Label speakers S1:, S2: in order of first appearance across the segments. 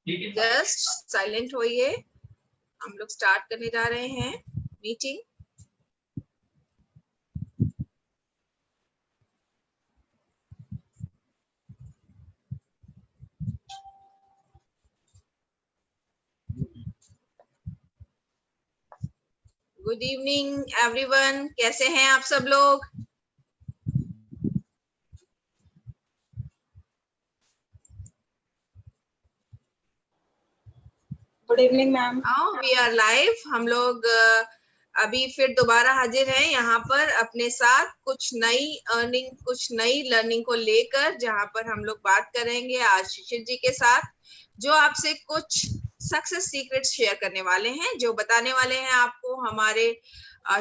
S1: Just silent होइए, हम लोग स्टार्ट करने जा रहे हैं मीटिंग। गुड इवनिंग एवरीवन, कैसे हैं आप सब लोग?
S2: Good evening ma'am.
S1: We are live. हम लोग अभी फिर दोबारा हाजिर हैं यहाँ पर अपने साथ कुछ नई अर्निंग, कुछ नई लर्निंग को लेकर, जहाँ पर हम लोग बात करेंगे आज शिशिर जी के साथ, जो आपसे कुछ सक्सेस सीक्रेट्स शेयर करने वाले हैं, जो बताने वाले हैं आपको हमारे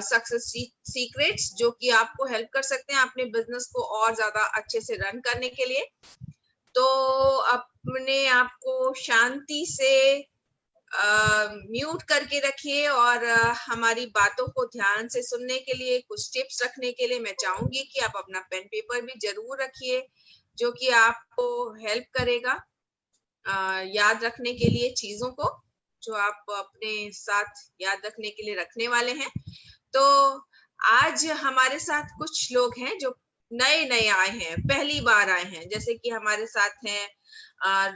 S1: सक्सेस सीक्रेट्स, जो कि आपको हेल्प कर सकते हैं अपने बिजनेस को और ज्यादा अच्छे से रन करने के लिए। तो अपने आप को शांति से म्यूट करके रखिए और हमारी बातों को ध्यान से सुनने के लिए, कुछ टिप्स रखने के लिए मैं चाहूंगी कि आप अपना पेन पेपर भी जरूर रखिए, जो कि आपको हेल्प करेगा याद रखने के लिए चीजों को, जो आप अपने साथ याद रखने के लिए रखने वाले हैं। तो आज हमारे साथ कुछ लोग हैं जो नए नए आए हैं, पहली बार आए हैं, जैसे कि हमारे साथ हैं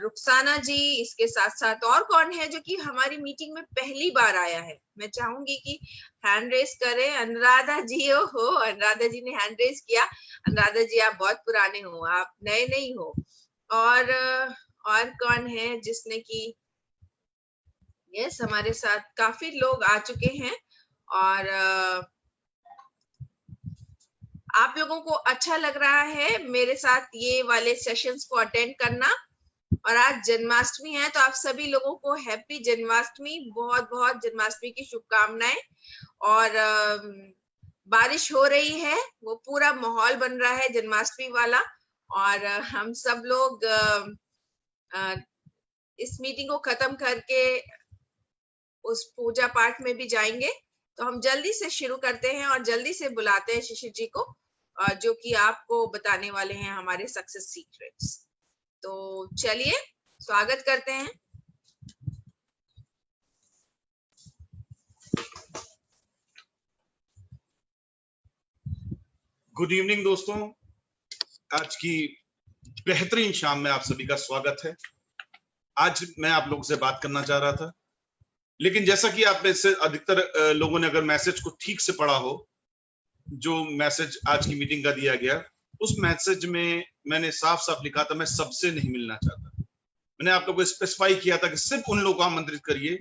S1: रुखसाना जी। इसके साथ साथ और कौन है जो कि हमारी मीटिंग में पहली बार आया है? मैं चाहूंगी कि हैंड रेस करें। अनुराधा जी हो, अनुराधा जी ने हैंड रेस किया। अनुराधा जी, आप बहुत पुराने हो, आप नए नहीं हो। और कौन है जिसने कि यस, हमारे साथ काफी लोग आ चुके हैं और आप लोगों को अच्छा लग रहा है मेरे साथ ये वाले सेशंस को अटेंड करना। और आज जन्माष्टमी है, तो आप सभी लोगों को हैप्पी जन्माष्टमी, बहुत बहुत जन्माष्टमी की शुभकामनाएं। और बारिश हो रही है, वो पूरा माहौल बन रहा है जन्माष्टमी वाला। और हम सब लोग इस मीटिंग को खत्म करके उस पूजा पाठ में भी जाएंगे। तो हम जल्दी से शुरू करते हैं और जल्दी से बुलाते हैं शिशिर जी को, जो कि आपको बताने वाले हैं हमारे सक्सेस सीक्रेट्स। तो चलिए स्वागत करते हैं।
S3: गुड इवनिंग दोस्तों, आज की बेहतरीन शाम में आप सभी का स्वागत है। आज मैं आप लोगों से बात करना चाह रहा था, लेकिन जैसा कि आप में से अधिकतर लोगों ने अगर मैसेज को ठीक से पढ़ा हो, जो मैसेज आज की मीटिंग का दिया गया, उस मैसेज में मैंने साफ साफ लिखा था मैं सबसे नहीं मिलना चाहता। मैंने आप लोगों को स्पेसिफाई किया था कि सिर्फ उन लोगों को आमंत्रित करिए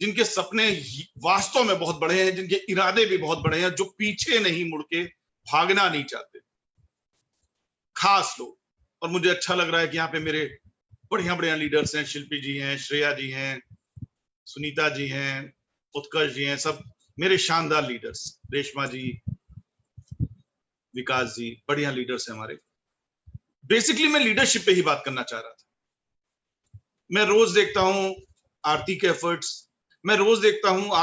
S3: जिनके सपने वास्तव में बहुत बड़े हैं, जिनके इरादे भी बहुत बड़े हैं, जो पीछे नहीं मुड़ के भागना नहीं चाहते, खास लोग। और मुझे अच्छा लग रहा है कि यहाँ पे मेरे बढ़िया बढ़िया लीडर्स हैं, शिल्पी जी हैं, श्रेया जी हैं, सुनीता जी हैं, उत्कर्ष जी हैं, सब मेरे शानदार लीडर्स, रेशमा जी, विकास जी, बढ़िया लीडर्स हैं हमारे। बेसिकली मैं लीडरशिप पे ही बात करना चाह रहा था। मैं रोज देखता हूं आरती के एफर्ट्स, मैं रोज देखता हूं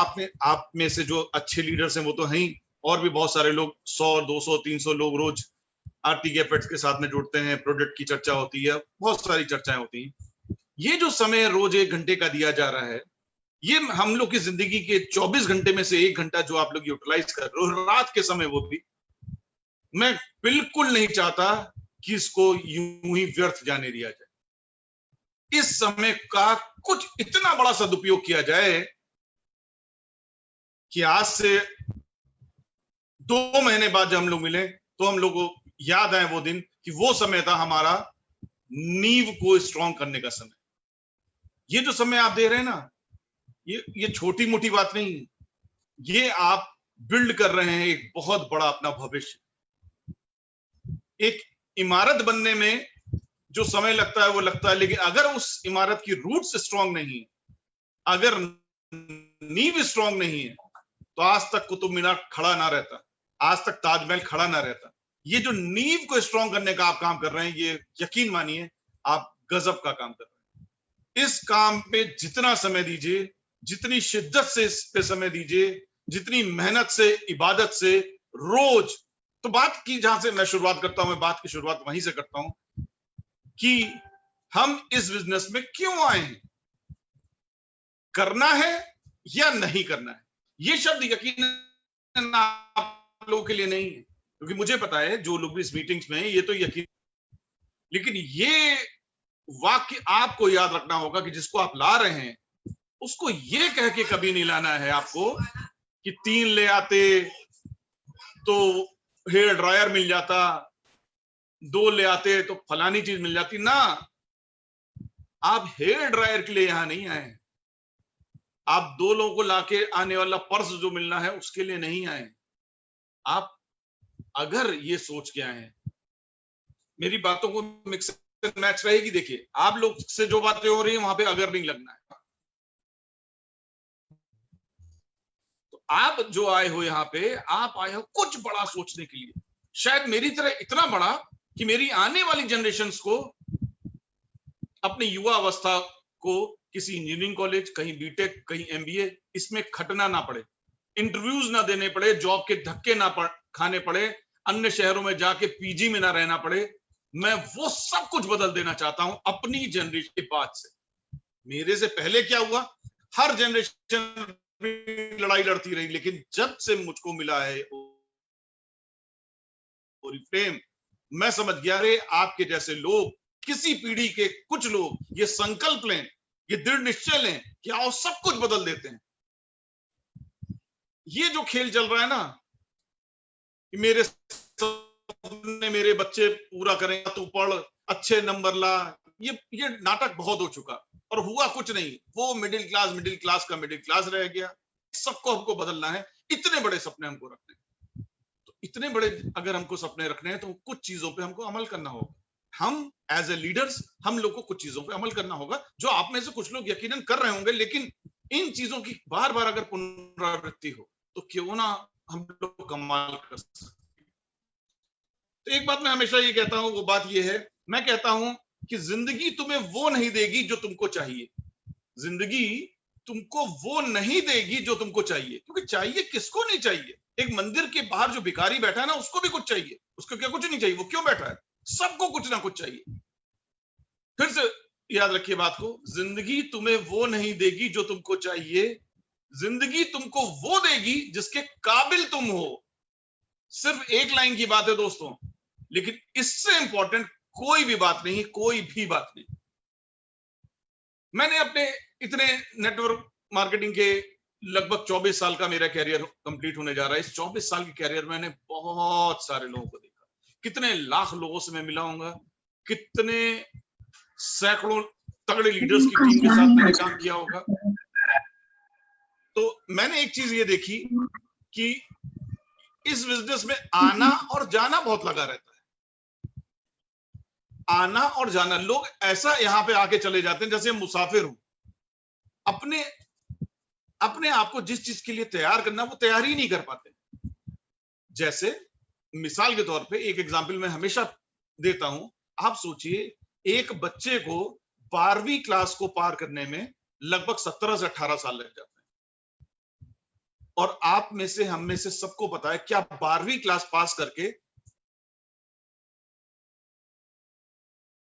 S3: आप में से जो अच्छे लीडर्स हैं वो तो हैं, और भी बहुत सारे लोग 100, 200, 300 लोग रोज आरती के एफर्ट्स के साथ में जुड़ते हैं, प्रोडक्ट की चर्चा होती है, बहुत सारी चर्चाएं होती हैं। ये जो समय रोज 1 घंटे का दिया जा रहा है, ये हम लोग की जिंदगी के 24 घंटे में से 1 घंटा जो आप लोग यूटिलाइज कर रहे हो रात के समय, वो भी मैं बिल्कुल नहीं चाहता कि इसको यूं ही व्यर्थ जाने दिया जाए। इस समय का कुछ इतना बड़ा सदुपयोग किया जाए कि आज से 2 महीने बाद जब हम लोग मिले तो हम लोग को याद आए वो दिन कि वो समय था हमारा नींव को स्ट्रॉन्ग करने का समय। ये जो समय आप दे रहे हैं ना, ये छोटी मोटी बात नहीं है, ये आप बिल्ड कर रहे हैं एक बहुत बड़ा अपना भविष्य। एक इमारत बनने में जो समय लगता है वो लगता है, लेकिन अगर उस इमारत की रूट्स स्ट्रॉन्ग नहीं है, अगर नींव स्ट्रॉन्ग नहीं है, तो आज तक कुतुब मीनार खड़ा ना रहता, आज तक ताजमहल खड़ा ना रहता। ये जो नींव को स्ट्रॉन्ग करने का आप काम कर रहे हैं, ये यकीन मानिए आप गजब का काम कर रहे हैं। इस काम पे जितना समय दीजिए, जितनी शिद्दत से इस पे समय दीजिए, जितनी मेहनत से, इबादत से, रोज। तो बात की जहां से मैं शुरुआत करता हूं, मैं बात की शुरुआत वहीं से करता हूं कि हम इस बिजनेस में क्यों आए हैं। करना है या नहीं करना है। ये शब्द यकीन आप लोगों के लिए नहीं है, क्योंकि मुझे पता है जो लोग भी इस मीटिंग्स में ये तो यकीन, लेकिन ये वाक्य आपको याद रखना होगा कि जिसको आप ला रहे हैं उसको ये कह के कभी नहीं लाना है आपको कि 3 ले आते तो हेयर ड्रायर मिल जाता, 2 ले आते तो फलानी चीज मिल जाती ना। आप हेयर ड्रायर के लिए यहां नहीं आए, आप 2 लोगों को लाके आने वाला पर्स जो मिलना है उसके लिए नहीं आए। आप अगर ये सोच के आए, मेरी बातों को मिक्स एंड मैच रहेगी। देखिए आप लोग से जो बातें हो रही है वहां पे अगर नहीं लगना है। तो आप जो आए हो यहाँ पे, आप आए हो कुछ बड़ा सोचने के लिए, शायद मेरी तरह इतना बड़ा कि मेरी आने वाली जनरेशन्स को अपनी युवा अवस्था को किसी इंजीनियरिंग कॉलेज, कहीं बीटेक, कहीं एमबीए, इसमें खटना ना पड़े, इंटरव्यूज ना देने पड़े, जॉब के धक्के ना खाने पड़े, अन्य शहरों में जाके पीजी में ना रहना पड़े। मैं वो सब कुछ बदल देना चाहता हूं अपनी जनरेशन के बाद से। मेरे से पहले क्या हुआ, हर जनरेशन लड़ाई लड़ती रही, लेकिन जब से मुझको मिला है प्रेम, मैं समझ गया रे आपके जैसे लोग, किसी पीढ़ी के कुछ लोग ये संकल्प लें, ये दृढ़ निश्चय लें कि आओ सब कुछ बदल देते हैं। ये जो खेल चल रहा है ना कि मेरे सपने मेरे बच्चे पूरा करें, तू पढ़, अच्छे नंबर ला, ये नाटक बहुत हो चुका और हुआ कुछ नहीं। वो मिडिल क्लास का मिडिल क्लास रह गया। सबको हमको बदलना है, इतने बड़े सपने हमको रखने हैं। तो इतने बड़े अगर हमको सपने रखने हैं तो कुछ चीजों पे हमको अमल करना होगा। हम एज ए लीडर्स हम लोग को कुछ चीजों पे अमल करना होगा, जो आप में से कुछ लोग यकीनन कर रहे होंगे, लेकिन इन चीजों की बार बार अगर पुनरावृत्ति हो तो क्यों ना हम लोग कमाल कर सकते। तो एक बात मैं हमेशा ये कहता हूं, वो बात ये है, मैं कहता हूं कि जिंदगी तुम्हें वो नहीं देगी जो तुमको चाहिए। जिंदगी तुमको वो नहीं देगी जो तुमको चाहिए, क्योंकि चाहिए किसको नहीं चाहिए। एक मंदिर के बाहर जो भिखारी बैठा है ना, उसको भी कुछ चाहिए। उसको क्या कुछ नहीं चाहिए? वो क्यों बैठा है? सबको कुछ ना कुछ चाहिए। फिर से याद रखिए बात को, जिंदगी तुम्हें वो नहीं देगी जो तुमको चाहिए, जिंदगी तुमको वो देगी जिसके काबिल तुम हो। सिर्फ एक लाइन की बात है दोस्तों, लेकिन इससे इंपॉर्टेंट कोई भी बात नहीं, कोई भी बात नहीं। मैंने अपने इतने नेटवर्क मार्केटिंग के लगभग 24 साल का मेरा कैरियर कंप्लीट होने जा रहा है। इस 24 साल के कैरियर में मैंने बहुत सारे लोगों को देखा, कितने लाख लोगों से मैं मिला होऊंगा, कितने सैकड़ों तगड़े लीडर्स की टीम के साथ मैंने काम किया होगा। तो मैंने एक चीज ये देखी कि इस बिजनेस में आना और जाना बहुत लगा रहता है। आना और जाना, लोग ऐसा यहां पे आके चले जाते हैं जैसे मुसाफिर हूं। अपने आप को जिस चीज के लिए तैयार करना वो तैयार ही नहीं कर पाते। जैसे मिसाल के तौर पे एक एग्जांपल मैं हमेशा देता हूं, आप सोचिए एक बच्चे को 12वीं क्लास को पार करने में लगभग 17 से 18 साल लग जाते हैं। और आप में से, हम में से सबको पता है, क्या 12वीं क्लास पास करके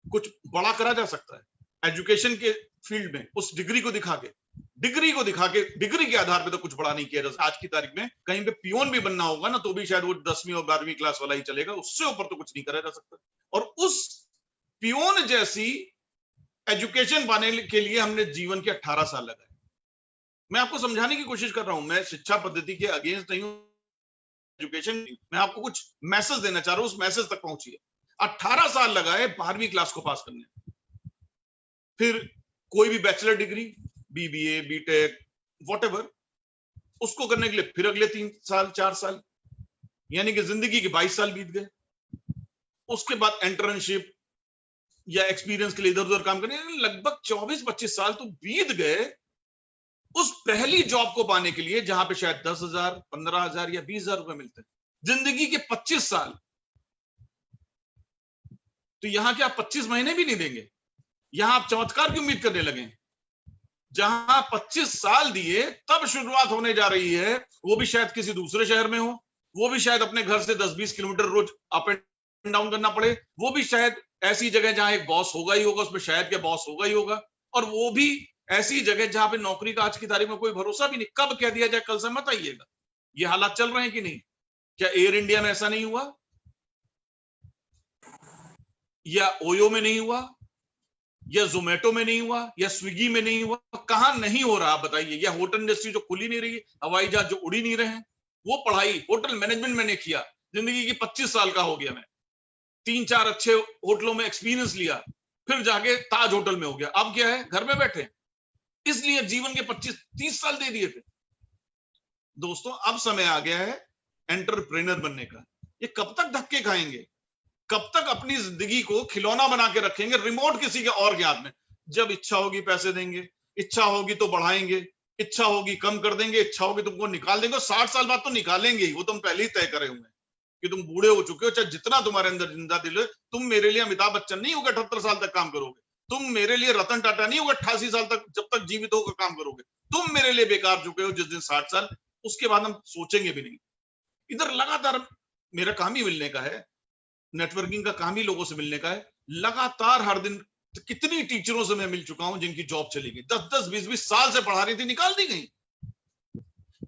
S3: कुछ बड़ा करा जा सकता है? एजुकेशन के फील्ड में उस डिग्री को दिखा के डिग्री के आधार पे तो कुछ बड़ा नहीं किया जा सकता। आज की तारीख में कहीं पे पियोन भी बनना होगा ना, तो भी शायद वो 10वीं और 12वीं क्लास वाला ही चलेगा, उससे ऊपर तो कुछ नहीं करा जा सकता। और उस पियोन जैसी एजुकेशन पाने के लिए हमने जीवन के 18 साल लगाए। मैं आपको समझाने की कोशिश कर रहा हूं, मैं शिक्षा पद्धति के अगेंस्ट नहीं हूं, एजुकेशन, मैं आपको कुछ मैसेज देना चाह रहा हूं, उस मैसेज तक पहुंचिए। 18 साल लगाए 12वीं क्लास को पास करने, फिर कोई भी bachelor degree, BBA, BTech, whatever, उसको करने के लिए फिर अगले 3 साल 4 साल, यानी कि जिंदगी के 22 साल बीत गए। उसके बाद इंटर्नशिप या एक्सपीरियंस के लिए इधर उधर काम करने, लगभग 24-25 साल तो बीत गए उस पहली जॉब को पाने के लिए, जहां पे शायद 10,000, 15,000 या 20,000 रुपए मिलते हैं। जिंदगी के 25 साल, तो यहां के आप 25 महीने भी नहीं देंगे, यहां आप चमत्कार की उम्मीद करने लगे। जहां 25 साल दिए तब शुरुआत होने जा रही है, वो भी शायद किसी दूसरे शहर में हो, वो भी शायद अपने घर से 10-20 किलोमीटर रोज अप एंड डाउन करना पड़े, वो भी शायद ऐसी जगह जहां एक बॉस होगा ही होगा, उसमें शायद के बॉस होगा ही होगा, और वो भी ऐसी जगह जहां पे नौकरी का आज की तारीख में कोई भरोसा भी नहीं, कब कह दिया जाए कल से मत आइएगा। ये हालात चल रहे हैं कि नहीं? क्या एयर इंडिया में ऐसा नहीं हुआ, या ओयो में नहीं हुआ, या जोमेटो में नहीं हुआ, या स्विगी में नहीं हुआ? कहां नहीं हो रहा आप बताइए? या होटल इंडस्ट्री जो खुली नहीं रही, हवाई जहाज जो उड़ी नहीं रहे हैं, वो पढ़ाई होटल मैनेजमेंट मैंने किया, जिंदगी की 25 साल का हो गया, मैं 3-4 अच्छे होटलों में एक्सपीरियंस लिया, फिर जाके ताज होटल में हो गया। अब क्या है, घर में बैठे, इसलिए जीवन के 25-30 साल दे दिए थे। दोस्तों अब समय आ गया है एंटरप्रेन्योर बनने का। ये कब तक धक्के खाएंगे, कब तक अपनी जिंदगी को खिलौना बना के रखेंगे, रिमोट किसी के और के हाथ में? जब इच्छा होगी पैसे देंगे, इच्छा होगी तो बढ़ाएंगे, इच्छा होगी कम कर देंगे, इच्छा होगी तुमको निकाल देंगे। 60 साल बाद तो निकालेंगे ही, वो तुम पहले ही तय करे हुए हैं कि तुम बूढ़े हो चुके हो। चाहे जितना तुम्हारे अंदर जिंदा दिल है, तुम मेरे लिए अमिताभ बच्चन नहीं होगा 78 साल तक काम करोगे, तुम मेरे लिए रतन टाटा नहीं होगा 88 साल तक, जब तक जीवित होकर काम करोगे। तुम मेरे लिए बेकार चुके हो जिस दिन 60 साल, उसके बाद हम सोचेंगे भी नहीं। इधर लगातार मेरा काम ही मिलने का है, नेटवर्किंग का काम ही लोगों से मिलने का है। लगातार हर दिन कितनी टीचरों से मैं मिल चुका हूं जिनकी जॉब चली गई, 10-10, 20-20 साल से पढ़ा रही थी, निकाल दी गई।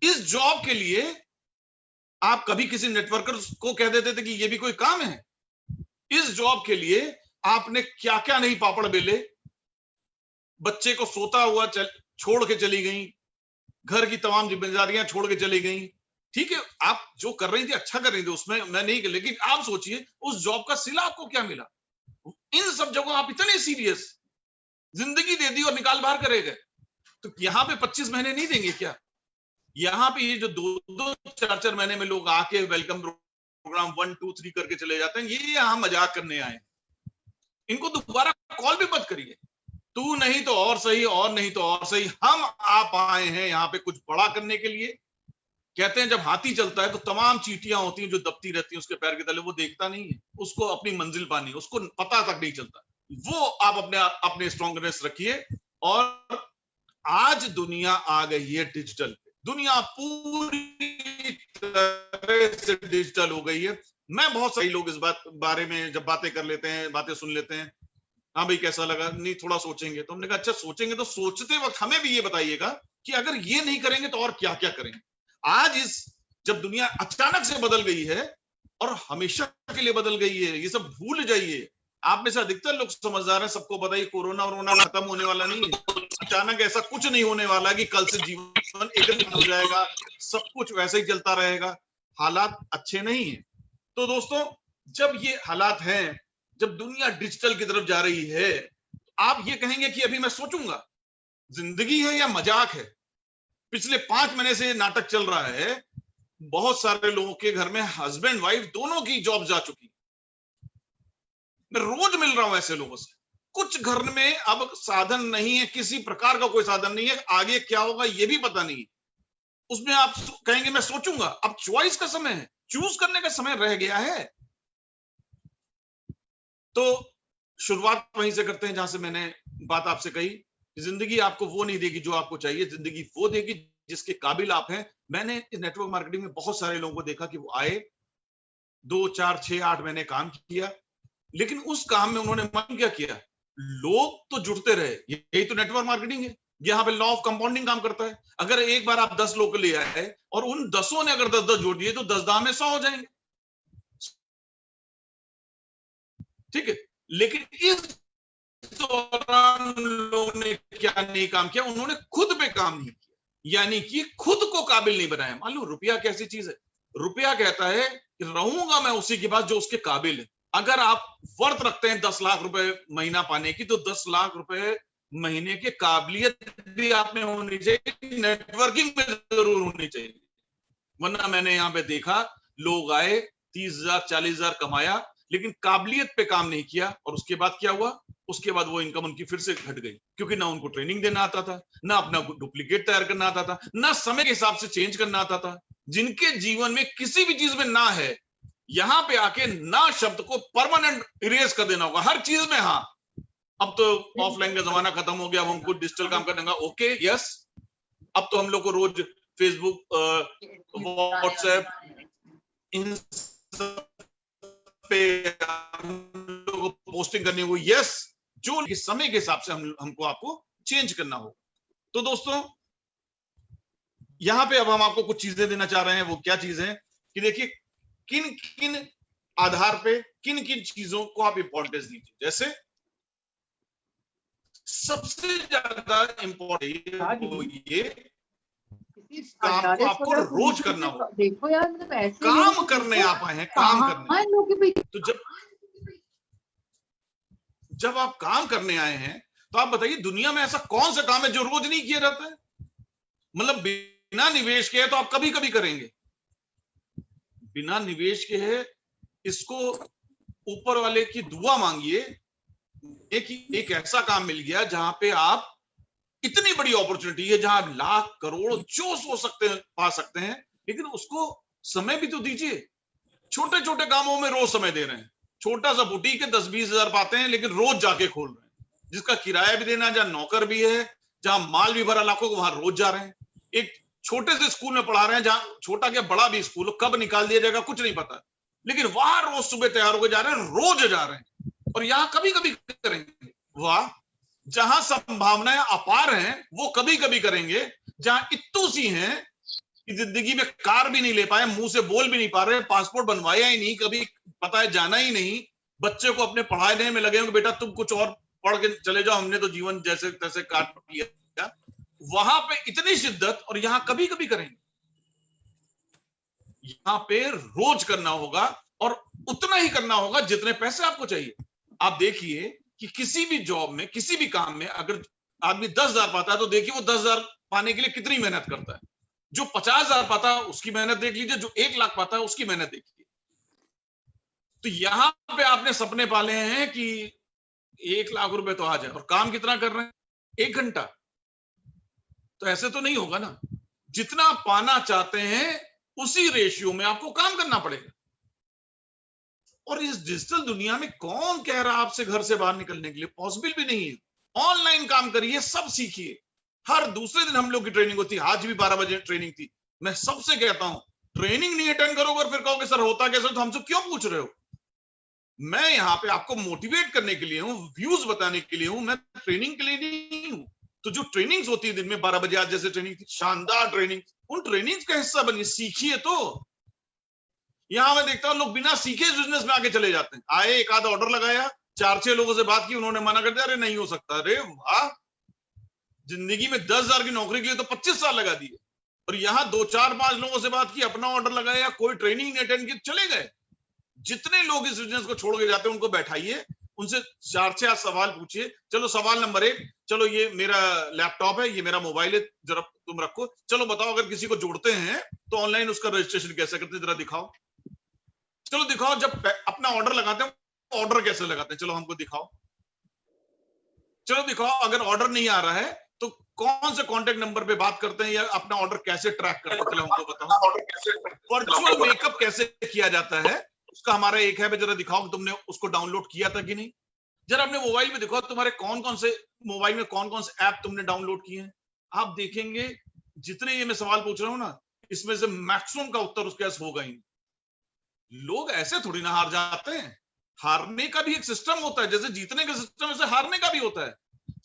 S3: इस जॉब के लिए आप कभी किसी नेटवर्कर को कह देते थे कि ये भी कोई काम है? इस जॉब के लिए आपने क्या क्या नहीं पापड़ बेले, बच्चे को सोता हुआ छोड़ के चली गई, घर की तमाम जिम्मेदारियां छोड़ के चली गई। ठीक है, आप जो कर रही थी अच्छा कर रही थी, उसमें मैं नहीं कर, लेकिन आप सोचिए उस जॉब का सिला आपको क्या मिला? इन सब जगहों आप इतने सीरियस, जिंदगी दे दी और निकाल बाहर करे गए। तो यहाँ पे 25 महीने नहीं देंगे क्या? यहाँ पे ये जो 2-2, 4-4 महीने में लोग आके वेलकम प्रोग्राम 1, 2, 3 करके चले जाते हैं, ये यहाँ मजाक करने आए। इनको दोबारा कॉल भी मत करिए, तू नहीं तो और सही, और नहीं तो और सही। हम आप आए हैं यहाँ पे कुछ बड़ा करने के लिए। कहते हैं जब हाथी चलता है तो तमाम चींटियां होती हैं जो दबती रहती हैं उसके पैर के तले, वो देखता नहीं है, उसको अपनी मंजिल पानी, उसको पता तक नहीं चलता। वो आप अपने स्ट्रॉन्गनेस रखिए। और आज दुनिया आ गई है डिजिटल, दुनिया पूरी तरह से डिजिटल हो गई है। मैं बहुत सारे लोग इस बारे में जब बातें कर लेते हैं, बातें सुन लेते हैं, हाँ भाई कैसा लगा, नहीं थोड़ा सोचेंगे। तो हमने कहा अच्छा सोचेंगे तो सोचते वक्त हमें भी ये बताइएगा कि अगर ये नहीं करेंगे तो और क्या क्या करेंगे। आज जब दुनिया अचानक से बदल गई है और हमेशा के लिए बदल गई है, ये सब भूल जाइए। आप में से अधिकतर लोग समझदार हैं, सबको बताइए कोरोना खत्म होने वाला नहीं है। अचानक ऐसा कुछ नहीं होने वाला कि कल से जीवन एकदम हो जाएगा, सब कुछ वैसे ही चलता रहेगा। हालात अच्छे नहीं है। तो दोस्तों जब ये हालात हैं, जब दुनिया डिजिटल की तरफ जा रही है, आप ये कहेंगे कि अभी मैं सोचूंगा, जिंदगी है या मजाक है? पिछले 5 महीने से नाटक चल रहा है। बहुत सारे लोगों के घर में हस्बैंड वाइफ दोनों की जॉब जा चुकी। मैं रोज मिल रहा हूं ऐसे लोगों से। कुछ घर में अब साधन नहीं है, किसी प्रकार का कोई साधन नहीं है, आगे क्या होगा ये भी पता नहीं। उसमें आप कहेंगे मैं सोचूंगा। अब चॉइस का समय है, चूज करने का समय रह गया है। तो शुरुआत वहीं से करते हैं जहां से मैंने बात आपसे कही। जिंदगी आपको वो नहीं देगी जो आपको चाहिए, जिंदगी वो देगी जिसके काबिल आप हैं। मैंने इस नेटवर्क मार्केटिंग में बहुत सारे लोगों को देखा कि वो आए, 2, 4, 6, 8 महीने काम किया, लेकिन उस काम में उन्होंने मन क्या किया, लोग तो जुड़ते रहे। यही तो नेटवर्क मार्केटिंग है। यहाँ पे लॉ ऑफ कंपाउंडिंग काम करता है। अगर एक बार आप 10 लोग ले आए और उन 10 ने अगर 10-10 जोड़ दिए तो 10 दाम में 100 हो जाएंगे। ठीक है, लेकिन इस दौरान लोगों ने क्या नहीं काम किया, उन्होंने खुद पे काम नहीं किया, यानी कि खुद को काबिल नहीं बनाया। मान लो रुपया कैसी चीज है, रुपया कहता है कि रहूंगा मैं उसी के पास जो उसके काबिल है। अगर आप वर्थ रखते हैं 10 लाख रुपए महीना पाने की, तो 10 लाख रुपए महीने की काबिलियत भी आप में होनी चाहिए, नेटवर्किंग में जरूर होनी चाहिए। वरना मैंने यहाँ पे देखा लोग आए 30,000 40,000 कमाया, लेकिन काबिलियत पे काम नहीं किया। और उसके बाद क्या हुआ, उसके बाद वो इनकम उनकी फिर से घट गई, क्योंकि ना उनको ट्रेनिंग देना आता था, ना अपना डुप्लीकेट तैयार करना आता था, ना समय के हिसाब से चेंज करना आता था। जिनके जीवन में किसी भी चीज में ना है, यहां पे आके ना शब्द को परमानेंट इरेज कर देना होगा हर चीज में। हाँ, अब तो ऑफलाइन का जमाना खत्म हो गया, अब हमको डिजिटल काम करना। ओके यस, अब तो हम लोग को रोज फेसबुक, व्हाट्सएप, इन पे हम लोग पोस्टिंग करनी होगी। यस, जो समय के हिसाब से हमको आपको चेंज करना हो। तो दोस्तों यहां पे अब हम आपको कुछ चीजें देना चाह रहे हैं। वो क्या चीज है कि देखिए किन किन आधार पे किन किन चीजों को आप इंपॉर्टेंस दीजिए। जैसे सबसे ज्यादा इंपॉर्टेंट वो ये काम को आपको रोज करना होगा।
S2: देखो यार, मतलब ऐसे
S3: काम करने आप आए हैं, काम करने। तो जब आप काम करने आए हैं तो आप बताइए दुनिया में ऐसा कौन सा काम है जो रोज नहीं किया जाता है? मतलब बिना निवेश के है तो आप कभी कभी करेंगे, बिना निवेश के है इसको ऊपर वाले की दुआ मांगिए। एक ऐसा काम मिल गया जहां पे आप इतनी बड़ी अपॉर्चुनिटी है, जहां आप लाख करोड़ जो सोच सकते हैं पा सकते हैं, लेकिन उसको समय भी तो दीजिए। छोटे छोटे कामों में रोज समय दे रहे हैं। छोटा सा बुटीक है, 10-20 हजार पाते हैं, लेकिन रोज जाके खोल रहे हैं, जिसका किराया भी देना, जहां नौकर भी है, जहां माल भी भरा लाखों को, वहां रोज जा रहे हैं। एक छोटे से स्कूल में पढ़ा रहे हैं, जहां छोटा क्या बड़ा भी स्कूल कब निकाल दिया जाएगा कुछ नहीं पता, लेकिन वहां रोज सुबह तैयार होकर जा रहे हैं, रोज जा रहे हैं। और यहां कभी कभी करेंगे। वाह, जहां संभावनाएं अपार हैं वो कभी कभी करेंगे। जहां इत्तू सी हैं कि जिंदगी में कार भी नहीं ले पाए, मुंह से बोल भी नहीं पा रहे, पासपोर्ट बनवाया ही नहीं, कभी पता है जाना ही नहीं, बच्चे को अपने पढ़ाने में लगे होंगे, बेटा तुम कुछ और पढ़ के चले जाओ, हमने तो जीवन जैसे तैसे काट लिया। वहां पे इतनी शिद्दत, और यहां कभी कभी करेंगे। यहां पे रोज करना होगा, और उतना ही करना होगा जितने पैसे आपको चाहिए। आप देखिए कि किसी भी जॉब में, किसी भी काम में अगर आदमी 10,000 पाता है तो देखिए वो 10,000 पाने के लिए कितनी मेहनत करता है। जो 50,000 पाता है उसकी मेहनत देख लीजिए, जो 1 लाख पाता है उसकी मेहनत देखिए। तो यहां पे आपने सपने पाले हैं कि 1 लाख रुपए तो आ जाए, और काम कितना कर रहे हैं? 1 घंटा। तो ऐसे तो नहीं होगा ना। जितना आप पाना चाहते हैं उसी रेशियो में आपको काम करना पड़ेगा। और इस डिजिटल दुनिया में कौन कह रहा आपसे घर से बाहर निकलने के लिए? पॉसिबल भी नहीं है। ऑनलाइन काम करिए, सब सीखिए। हर दूसरे दिन हम लोग की ट्रेनिंग होती है, आज भी 12 बजे ट्रेनिंग थी। मैं सबसे कहता हूं ट्रेनिंग नहीं अटेंड करोगे और फिर कहोगे सर होता कैसे, तो हमसे क्यों पूछ रहे हो? मैं यहाँ पे आपको मोटिवेट करने के लिए हूँ, व्यूज बताने के लिए हूँ, मैं ट्रेनिंग के लिए नहीं हूँ। तो जो ट्रेनिंग्स होती है दिन में 12 बजे, आज जैसे ट्रेनिंग थी, शानदार ट्रेनिंग, उन ट्रेनिंग्स का हिस्सा बनिए, सीखिए। तो यहां मैं देखता हूं लोग बिना सीखे बिजनेस में आगे चले जाते हैं। आए, एक आधा ऑर्डर लगाया, 4-6 लोगों से बात की, उन्होंने मना कर दिया, अरे नहीं हो सकता। अरे वाह, जिंदगी में 10,000 की नौकरी के लिए तो 25 साल लगा दिए, और यहां 2-4-5 लोगों से बात की, अपना ऑर्डर लगाया, कोई ट्रेनिंग नहीं अटेंड की, चले गए। जितने लोग इस बिजनेस को छोड़ के जाते हैं उनको बैठाइए, उनसे 4-6 सवाल पूछिए। चलो सवाल नंबर 1, चलो ये मेरा लैपटॉप है, ये मेरा मोबाइल है, जरा तुम रखो, चलो बताओ अगर किसी को जोड़ते हैं तो ऑनलाइन उसका रजिस्ट्रेशन कैसे करते हैं, जरा दिखाओ। चलो दिखाओ, जब अपना ऑर्डर लगाते हैं ऑर्डर कैसे लगाते हैं, चलो हमको दिखाओ। चलो दिखाओ, अगर ऑर्डर नहीं आ रहा है तो कौन से कांटेक्ट नंबर पे बात करते हैं, या अपना ऑर्डर कैसे ट्रैक करते हैं, चलो हमको बताओ। वर्चुअल मेकअप कैसे किया जाता है उसका हमारा एक है, जरा दिखाओ कि तुमने उसको डाउनलोड किया था कि नहीं। जरा अपने मोबाइल में दिखाओ तुम्हारे कौन कौन से मोबाइल में कौन कौन से ऐप तुमने डाउनलोड किए हैं। आप देखेंगे जितने ये मैं सवाल पूछ रहा हूं ना, इसमें से मैक्सिमम का उत्तर उसके पास होगा ही। लोग ऐसे थोड़ी ना हार जाते हैं। हारने का भी एक सिस्टम होता है, जैसे जीतने का सिस्टम ऐसे हारने का भी होता है।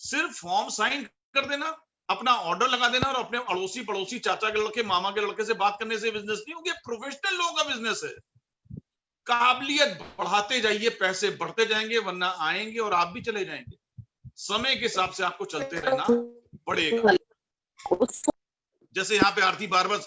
S3: सिर्फ फॉर्म साइन कर देना, अपना ऑर्डर लगा देना, और अपने अड़ोसी पड़ोसी, चाचा के लड़के, मामा के लड़के से बात करने से बिजनेस नहीं होगा। प्रोफेशनल लोगों का बिजनेस है। काबिलियत बढ़ाते जाइए, पैसे बढ़ते जाएंगे, वरना आएंगे और आप भी चले जाएंगे। समय के हिसाब से आपको चलते रहना पड़ेगा। जैसे यहाँ पे आरती बार बार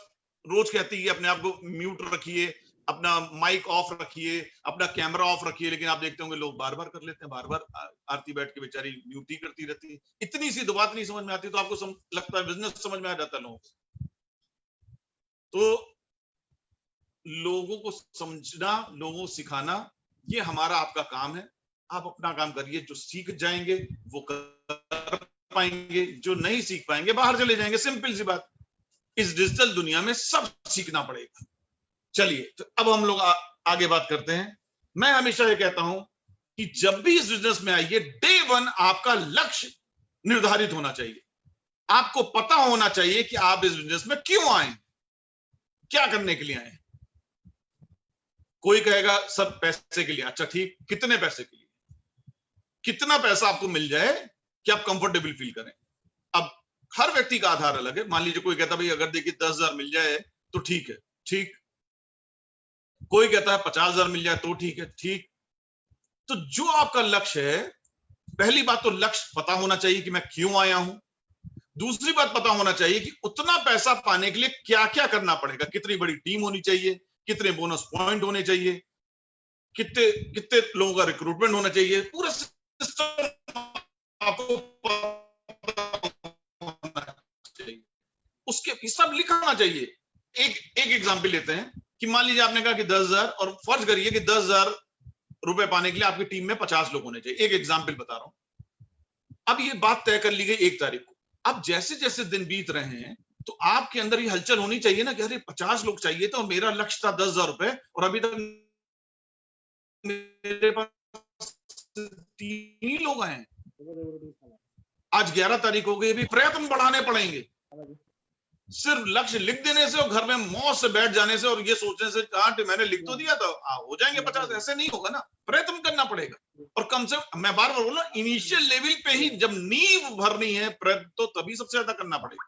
S3: रोज कहती है अपने आप को म्यूट रखिए, अपना माइक ऑफ रखिए, अपना कैमरा ऑफ रखिए, लेकिन आप देखते होंगे लोग बार बार कर लेते हैं, बार बार आरती बैठ के बेचारी म्यूट ही करती रहती है। इतनी सी दो बात नहीं समझ में आती तो आपको लगता है बिजनेस समझ में आ जाता है लोगों को। तो लोगों को समझना, लोगों को सिखाना, ये हमारा आपका काम है। आप अपना काम करिए, जो सीख जाएंगे वो कर पाएंगे, जो नहीं सीख पाएंगे बाहर चले जाएंगे। सिंपल सी बात। इस डिजिटल दुनिया में सब सीखना पड़ेगा। चलिए, तो अब हम लोग आगे बात करते हैं। मैं हमेशा ये कहता हूं कि जब भी इस बिजनेस में आइए, डे 1 आपका लक्ष्य निर्धारित होना चाहिए। आपको पता होना चाहिए कि आप इस बिजनेस में क्यों आए, क्या करने के लिए आए। कोई कहेगा सब पैसे के लिए। अच्छा ठीक, कितने पैसे के लिए? कितना पैसा आपको मिल जाए कि आप कंफर्टेबल फील करें। अब हर व्यक्ति का आधार अलग है। मान लीजिए कोई कहता भाई अगर देखिए 10,000 मिल जाए तो ठीक है, ठीक। कोई कहता है 50,000 मिल जाए तो ठीक है, ठीक। तो जो आपका लक्ष्य है, पहली बात तो लक्ष्य पता होना चाहिए कि मैं क्यों आया हूं। दूसरी बात पता होना चाहिए कि उतना पैसा पाने के लिए क्या क्या करना पड़ेगा, कितनी बड़ी टीम होनी चाहिए, कितने बोनस पॉइंट होने चाहिए, कितने कितने लोगों का रिक्रूटमेंट होना चाहिए, पूरा सिस्टम आपको पता होना चाहिए। उसके सब लिखना चाहिए। एक एग्जाम्पल लेते हैं कि मान लीजिए आपने कहा कि 10,000, और फर्ज करिए कि 10,000 रुपए पाने के लिए आपकी टीम में 50 लोग होने चाहिए। एक एग्जाम्पल बता रहा हूं। अब ये बात तय कर ली गई 1 तारीख को। अब जैसे जैसे दिन बीत रहे हैं तो आपके अंदर ये हलचल होनी चाहिए ना कि अरे 50 लोग चाहिए था और मेरा लक्ष्य था 10,000 रुपए, और अभी तक मेरे पास 3 ही लोग आए हैं। आज 11 तारीख हो गई, अभी प्रयत्न बढ़ाने पड़ेंगे। सिर्फ लक्ष्य लिख देने से और घर में मौज से बैठ जाने से और ये सोचने से कहा मैंने लिख तो दिया था हो जाएंगे 50, ऐसे नहीं होगा ना। प्रयत्न करना पड़ेगा। और कम से कम मैं बार बार बोल रहा हूं, इनिशियल लेवल पे ही जब नींव भरनी है प्रयत्न, तो तभी सबसे ज्यादा करना पड़ेगा।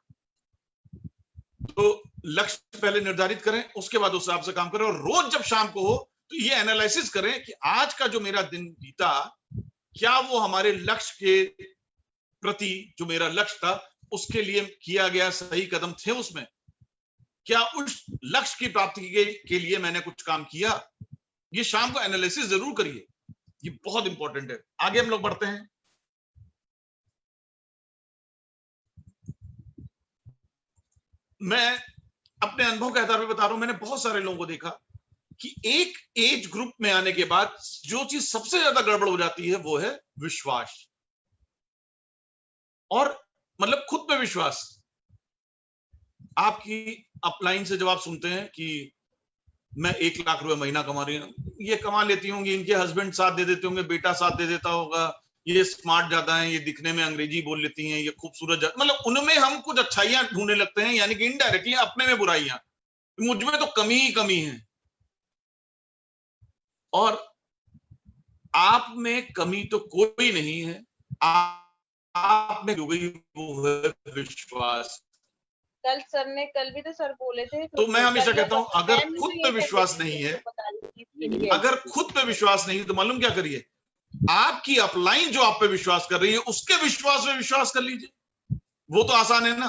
S3: तो लक्ष्य पहले निर्धारित करें, उसके बाद उस हिसाब से काम करें, और रोज जब शाम को हो तो ये एनालिसिस करें कि आज का जो मेरा दिन बीता, क्या वो हमारे लक्ष्य के प्रति, जो मेरा लक्ष्य था उसके लिए किया गया सही कदम थे उसमें, क्या उस लक्ष्य की प्राप्ति के लिए मैंने कुछ काम किया। ये शाम को एनालिसिस जरूर करिए, ये बहुत इंपॉर्टेंट है। आगे हम लोग बढ़ते हैं। मैं अपने अनुभव के आधार पर बता रहा हूं, मैंने बहुत सारे लोगों को देखा कि एक एज ग्रुप में आने के बाद जो चीज सबसे ज्यादा गड़बड़ हो जाती है वो है विश्वास, और मतलब खुद पे विश्वास। आपकी अपलाइन से जब आप सुनते हैं कि मैं 1 लाख रुपए महीना कमा रही हूँ, ये कमा लेती होंगी, इनके हस्बैंड साथ दे देते होंगे, बेटा साथ दे देता होगा, ये स्मार्ट ज्यादा है, ये दिखने में अंग्रेजी बोल लेती हैं, ये खूबसूरत, मतलब उनमें हम कुछ अच्छाइयां ढूंढने लगते हैं, यानी कि इनडायरेक्टली अपने में बुराइयां, मुझ में तो कमी ही कमी है। और आप में कमी तो कोई नहीं है, आप में हो गई वो है विश्वास।
S2: कल भी तो सर बोले थे।
S3: तो मैं हमेशा कहता हूं, अगर खुद पे विश्वास नहीं है, अगर खुद पे विश्वास नहीं है तो मालूम क्या करिए, आपकी अपलाइन जो आप पे विश्वास कर रही है उसके विश्वास पे विश्वास कर लीजिए। वो तो आसान है ना।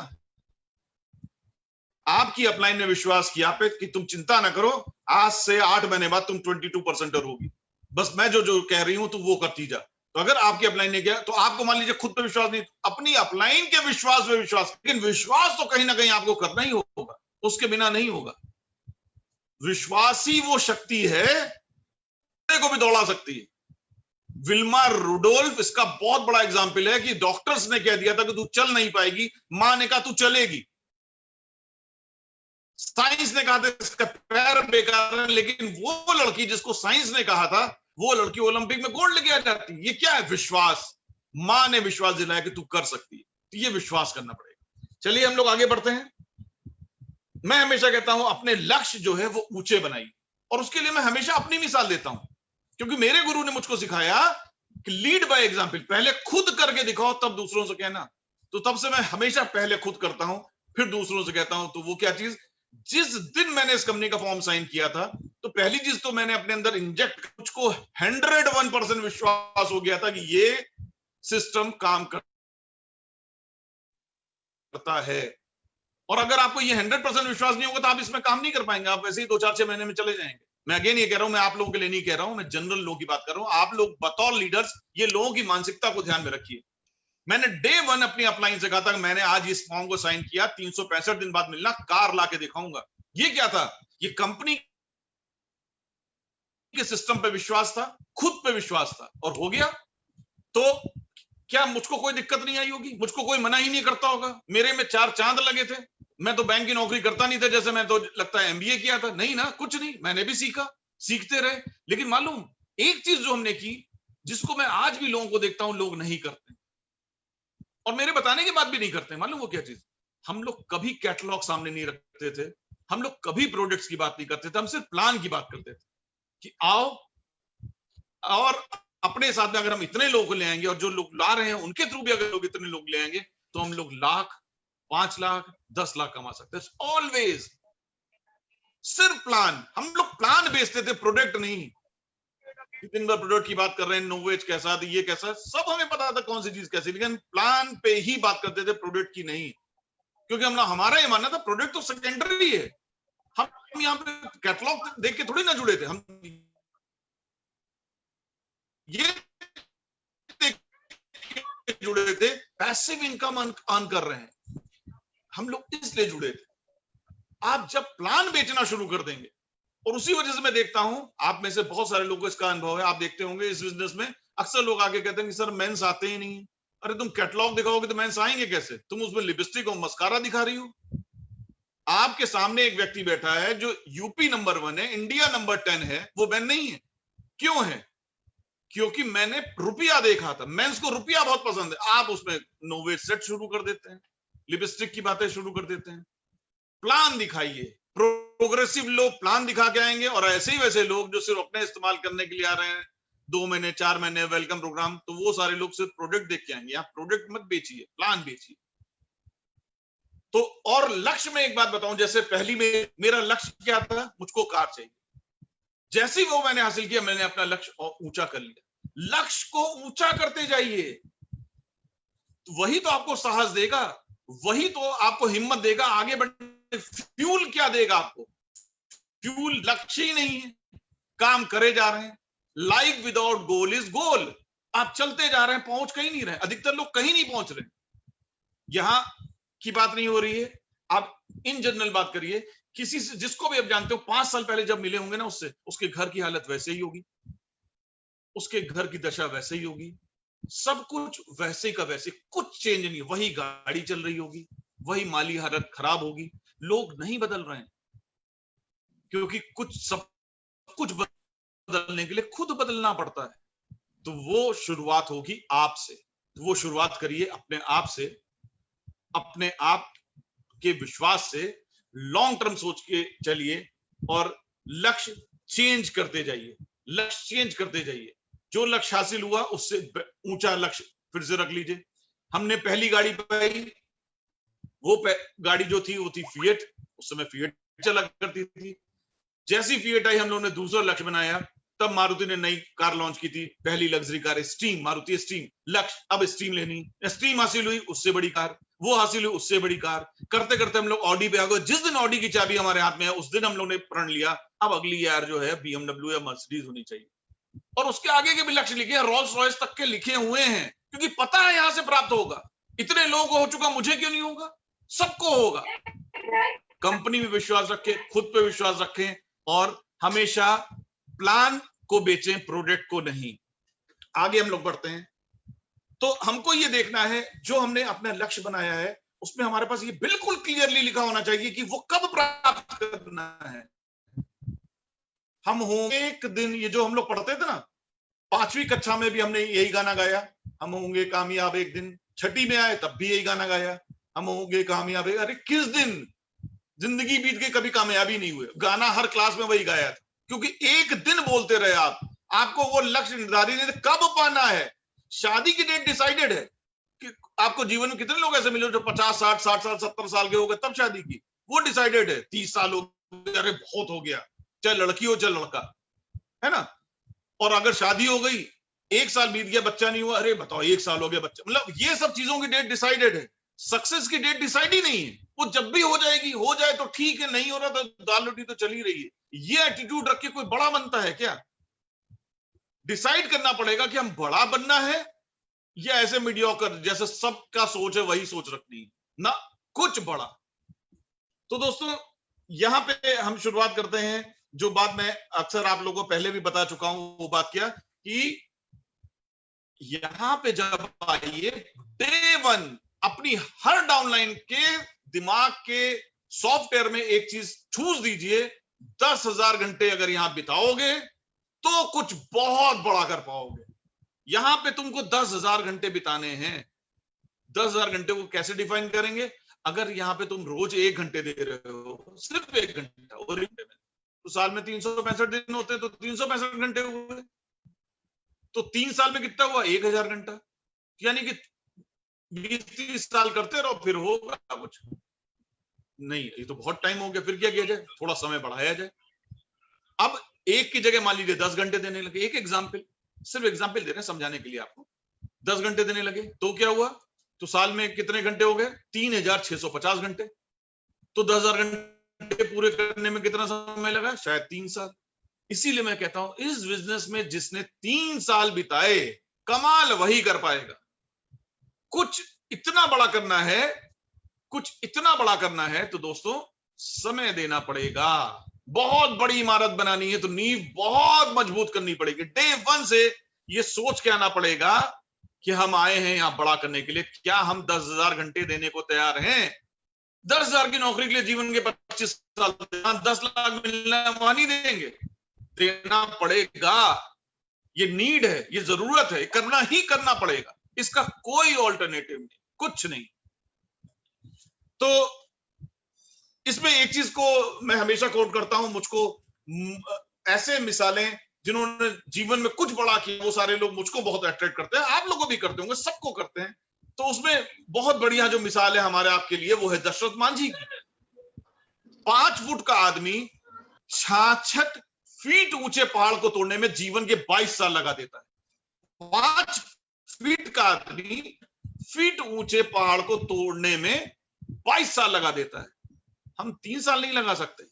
S3: आपकी अपलाइन ने विश्वास किया पे कि तुम चिंता ना करो, आज से 8 महीने बाद तुम 22% होगी, बस मैं जो जो कह रही हूं तुम वो करती जा। तो अगर आपकी अपलाइन ने किया, तो आपको मान लीजिए खुद पे विश्वास नहीं, अपनी अपलाइन के विश्वास पे विश्वास, लेकिन विश्वास तो कहीं ना कहीं आपको करना ही होगा, उसके बिना नहीं होगा। विश्वास ही वो शक्ति है को भी दौड़ा सकती है। विल्मा रुडोल्फ इसका बहुत बड़ा एग्जाम्पल है कि डॉक्टर्स ने कह दिया था कि तू चल नहीं पाएगी, मां ने कहा तू चलेगी। साइंस ने कहा था इसका पैर बेकार है, लेकिन वो लड़की जिसको साइंस ने कहा था वो लड़की ओलंपिक में गोल्ड लेके आ जाती है। ये क्या है? विश्वास। मां ने विश्वास दिलाया कि तू कर सकती है, तो ये विश्वास करना पड़ेगा। चलिए हम लोग आगे बढ़ते हैं। मैं हमेशा कहता हूं अपने लक्ष्य जो है वो ऊंचे बनाइए, और उसके लिए मैं हमेशा अपनी मिसाल देता हूं, क्योंकि मेरे गुरु ने मुझको सिखाया कि लीड बाय एग्जाम्पल, पहले खुद करके दिखाओ तब दूसरों से कहना। तो तब से मैं हमेशा पहले खुद करता हूं फिर दूसरों से कहता हूं। तो वो क्या चीज, जिस दिन मैंने इस कंपनी का फॉर्म साइन किया था, तो पहली चीज तो मैंने अपने अंदर इंजेक्ट, मुझको 101% विश्वास हो गया था कि ये सिस्टम काम करता है। और अगर आपको ये 100% विश्वास नहीं होगा तो आप इसमें काम नहीं कर पाएंगे, आप वैसे ही 2-4-6 महीने में चले जाएंगे। मैं अगेन ये कह रहा हूं, मैं आप लोगों के लिए नहीं कह रहा हूं, मैं जनरल लोगों की बात कर रहा हूं। आप लोग बतौर लीडर्स ये लोगों की मानसिकता को ध्यान में रखिए। मैंने डे 1 अपनी अपलाइन से कहा था कि मैंने आज इस फॉर्म को साइन किया, 365 दिन बाद मिलना, कार ला के दिखाऊंगा। ये क्या था? ये कंपनी के सिस्टम पे विश्वास था, खुद पे विश्वास था, और हो गया। तो क्या मुझको कोई दिक्कत नहीं आई होगी? मुझको कोई मना ही नहीं करता होगा? मेरे में 4 चांद लगे थे। मैं तो बैंक की नौकरी करता नहीं था, जैसे मैं तो लगता है MBA किया था। नहीं ना, कुछ नहीं, मैंने भी सीखा, सीखते रहे। लेकिन मालूम एक चीज जो हमने की, जिसको मैं आज भी लोगों को देखता हूं लोग नहीं करते, और मेरे बताने के बाद भी नहीं करते। मालूम वो क्या चीज? हम लोग कभी कैटलॉग सामने नहीं रखते थे, हम लोग कभी प्रोडक्ट्स की बात नहीं करते थे, हम सिर्फ प्लान की बात करते थे कि आओ, और अपने साथ में अगर हम इतने लोग ले आएंगे, और जो लोग ला रहे हैं उनके थ्रू भी अगर लोग इतने लोग ले आएंगे, तो हम लोग 1,00,000 5 लाख 10 लाख कमा सकते हैं। ऑलवेज सिर्फ प्लान, हम लोग प्लान बेचते थे, प्रोडक्ट नहीं। दिन भर प्रोडक्ट की बात कर रहे हैं, नोवेज कैसा था, ये कैसा, सब हमें पता था कौन सी चीज कैसी, लेकिन प्लान पे ही बात करते थे, प्रोडक्ट की नहीं। क्योंकि हमारा ये मानना था प्रोडक्ट तो सेकेंडरी है। हम यहाँ पे कैटलॉग देख के थोड़ी ना जुड़े थे, हम ये जुड़े थे, पैसिव इनकम अर्न कर रहे हैं, हम लोग इसलिए जुड़े थे। आप जब प्लान बेचना शुरू कर देंगे, और उसी वजह से मैं देखता हूं आप में से बहुत सारे लोगों को इसका अनुभव है, आप देखते होंगे इस बिजनेस में अक्सर लोग आके कहते हैं कि सर मेंस आते ही नहीं। अरे तुम कैटलॉग दिखाओगे तो मेंस आएंगे कैसे? तुम उसमें लिपस्टिक और मस्कारा दिखा रही हो। आपके सामने एक व्यक्ति बैठा है जो यूपी नंबर 1 है, इंडिया नंबर 10 है, वो मेन नहीं है। क्यों है? क्योंकि मैंने रुपया देखा था, मेंस को रुपया बहुत पसंद है। आप उसमें नोवेज सेट शुरू कर देते हैं, लिपस्टिक की बातें शुरू कर देते हैं। प्लान दिखाइए, प्रोग्रेसिव लोग प्लान दिखा के आएंगे, और ऐसे ही वैसे लोग जो सिर्फ अपने इस्तेमाल करने के लिए आ रहे हैं, 2 महीने 4 महीने वेलकम प्रोग्राम, तो वो सारे लोग सिर्फ प्रोडक्ट देख के आएंगे। आप प्रोडक्ट मत बेचिए, प्लान बेचिए। तो और लक्ष्य में एक बात बताऊं, जैसे पहली में मेरा लक्ष्य क्या था, मुझको कार चाहिए। जैसे ही वो मैंने हासिल किया, मैंने अपना लक्ष्य और ऊंचा कर लिया। लक्ष्य को ऊंचा करते जाइए, वही तो आपको साहस देगा, वही तो आपको हिम्मत देगा आगे बढ़ने। फ्यूल क्या देगा आपको? फ्यूल लक्ष्य ही नहीं है, काम करे जा रहे हैं। लाइफ विदाउट गोल इज गोल। आप चलते जा रहे हैं, पहुंच कहीं नहीं रहे। अधिकतर लोग कहीं नहीं पहुंच रहे। यहां की बात नहीं हो रही है, आप इन जनरल बात करिए किसी से जिसको भी आप जानते हो, 5 साल पहले जब मिले होंगे ना उससे, उसके घर की हालत वैसे ही होगी, उसके घर की दशा वैसे ही होगी, सब कुछ वैसे का वैसे, कुछ चेंज नहीं। वही गाड़ी चल रही होगी, वही माली हालत खराब होगी। लोग नहीं बदल रहे हैं, क्योंकि सब कुछ बदलने के लिए खुद बदलना पड़ता है। तो वो शुरुआत होगी आपसे। वो शुरुआत करिए अपने आप से, अपने आप के विश्वास से। लॉन्ग टर्म सोच के चलिए और लक्ष्य चेंज करते जाइए, लक्ष्य चेंज करते जाइए। जो लक्ष्य हासिल हुआ उससे ऊंचा लक्ष्य फिर से रख लीजिए। हमने पहली गाड़ी पाई, वो गाड़ी जो थी वो थी फिएट। उस समय फिएट चला करती थी। जैसी फिएट आई, हम लोगों ने दूसरा लक्ष्य बनाया। तब मारुति ने नई कार लॉन्च की थी, पहली luxury car stream, Maruti stream. लक्ष्य अब स्ट्रीम लेनी, स्ट्रीम हासिल हुई, उससे बड़ी कार, वो हासिल हुई, उससे बड़ी कार। करते करते हम लोग ऑडी पे आ गए। जिस दिन ऑडी की चाबी हमारे हाथ में है, उस दिन हम लोग ने प्रण लिया अब अगली यार जो है BMW या मर्सिडीज होनी चाहिए। और उसके आगे के भी लक्ष्य लिखे हैं, रोल्स रॉयस तक के लिखे हुए हैं, क्योंकि पता है यहां से प्राप्त होगा। इतने लोगों को हो चुका, मुझे क्यों नहीं होगा? सबको होगा। कंपनी में विश्वास रखें, खुद पे विश्वास रखें, और हमेशा प्लान को बेचें, प्रोडक्ट को नहीं। आगे हम लोग बढ़ते हैं। तो हमको ये देखना है, जो हमने अपना लक्ष्य बनाया है उसमें हमारे पास ये बिल्कुल क्लियरली लिखा होना चाहिए कि वो कब प्राप्त करना है। हम होंगे एक दिन, ये जो हम लोग पढ़ते थे ना, 5वीं कक्षा में भी हमने यही गाना गाया, हम होंगे कामयाब एक दिन। 6ठी में आए तब भी यही गाना गाया, हम होंगे कामयाब। अरे किस दिन जिंदगी बीत गई, कभी कामयाबी नहीं हुए। गाना हर क्लास में वही गाया था, क्योंकि एक दिन बोलते रहे आप। आपको वो लक्ष्य निर्धारित नहीं, कब पाना है। शादी की डेट डिसाइडेड है कि आपको जीवन में कितने लोग ऐसे मिले जो 50, 60, 70 साल के हो गए तब शादी की, वो डिसाइडेड है। 30 साल हो गए, अरे बहुत हो गया, चाहे लड़की हो चाहे लड़का, है ना। और अगर शादी हो गई, 1 साल बीत गया, बच्चा नहीं हुआ, अरे बताओ 1 साल हो गया बच्चा। मतलब ये सब चीजों की डेट डिसाइडेड है। सक्सेस की डेट डिसाइड ही नहीं है। वो जब भी हो जाएगी, हो जाए तो ठीक है, नहीं हो रहा तो दाल रोटी तो चल ही रही है। ये एटीट्यूड रख के कोई बड़ा बनता है क्या? डिसाइड करना पड़ेगा कि हम बड़ा बनना है या ऐसे मीडियोकर जैसे सबका सोच है वही सोच रखनी है ना, कुछ बड़ा। तो दोस्तों यहां पे हम शुरुआत करते हैं। जो बात मैं अक्सर आप लोगों को पहले भी बता चुका हूं, वो बात क्या कि यहां पे जब आइए, डे 1 अपनी हर डाउनलाइन के दिमाग के सॉफ्टवेयर में एक चीज ठूस दीजिए। 10,000 घंटे अगर यहां बिताओगे तो कुछ बहुत बड़ा कर पाओगे। यहां पे तुमको 10,000 घंटे बिताने हैं। 10,000 घंटे को कैसे डिफाइन करेंगे? अगर यहां पे तुम रोज 1 घंटे दे रहे हो, सिर्फ 1 घंटा, और तो साल में 365 दिन होते हैं, तो 365 घंटे हुए। तो 3 साल में कितना हुआ? 1,000 घंटा। यानी कि 20-30 साल करते रहो, फिर होगा कुछ नहीं। ये तो बहुत टाइम हो गया, फिर क्या किया जाए, थोड़ा समय बढ़ाया जाए। अब एक की जगह मान लीजिए 10 घंटे देने लगे, एक एग्जाम्पल, सिर्फ एग्जाम्पल दे रहे हैं समझाने के लिए आपको। 10 घंटे देने लगे तो क्या हुआ, तो साल में कितने घंटे हो गए, 3650 घंटे। तो 10,000 घंटे पूरे करने में कितना समय लगा, शायद 3 साल। इसीलिए मैं कहता हूं इस बिजनेस में जिसने 3 साल बिताए, कमाल वही कर पाएगा। कुछ इतना बड़ा करना है, कुछ इतना बड़ा करना है तो दोस्तों समय देना पड़ेगा। बहुत बड़ी इमारत बनानी है तो नींव बहुत मजबूत करनी पड़ेगी। डे 1 से ये सोच के आना पड़ेगा कि हम आए हैं यहां बड़ा करने के लिए। क्या हम 10,000 घंटे देने को तैयार हैं? 10,000 की नौकरी के लिए जीवन के 25 साल 10 लाख मिलना वहां नहीं देंगे, देना पड़ेगा। ये नीड है, ये जरूरत है, करना ही करना पड़ेगा, इसका कोई ऑल्टरनेटिव नहीं, कुछ नहीं। तो इसमें एक चीज को मैं हमेशा कोट करता हूं, मुझको ऐसे मिसालें जिन्होंने जीवन में कुछ बड़ा किया वो सारे लोग मुझको बहुत अट्रैक्ट करते हैं। आप लोगों भी करते होंगे, सबको करते हैं। तो उसमें बहुत बढ़िया जो मिसाल है हमारे आपके लिए वो है दशरथ मांझी की। 5 फुट का आदमी 66 फीट ऊंचे पहाड़ को तोड़ने में जीवन के 22 साल लगा देता है। 5 फीट का आदमी फीट ऊंचे पहाड़ को तोड़ने में 22 साल लगा देता है। हम 3 साल नहीं लगा सकते।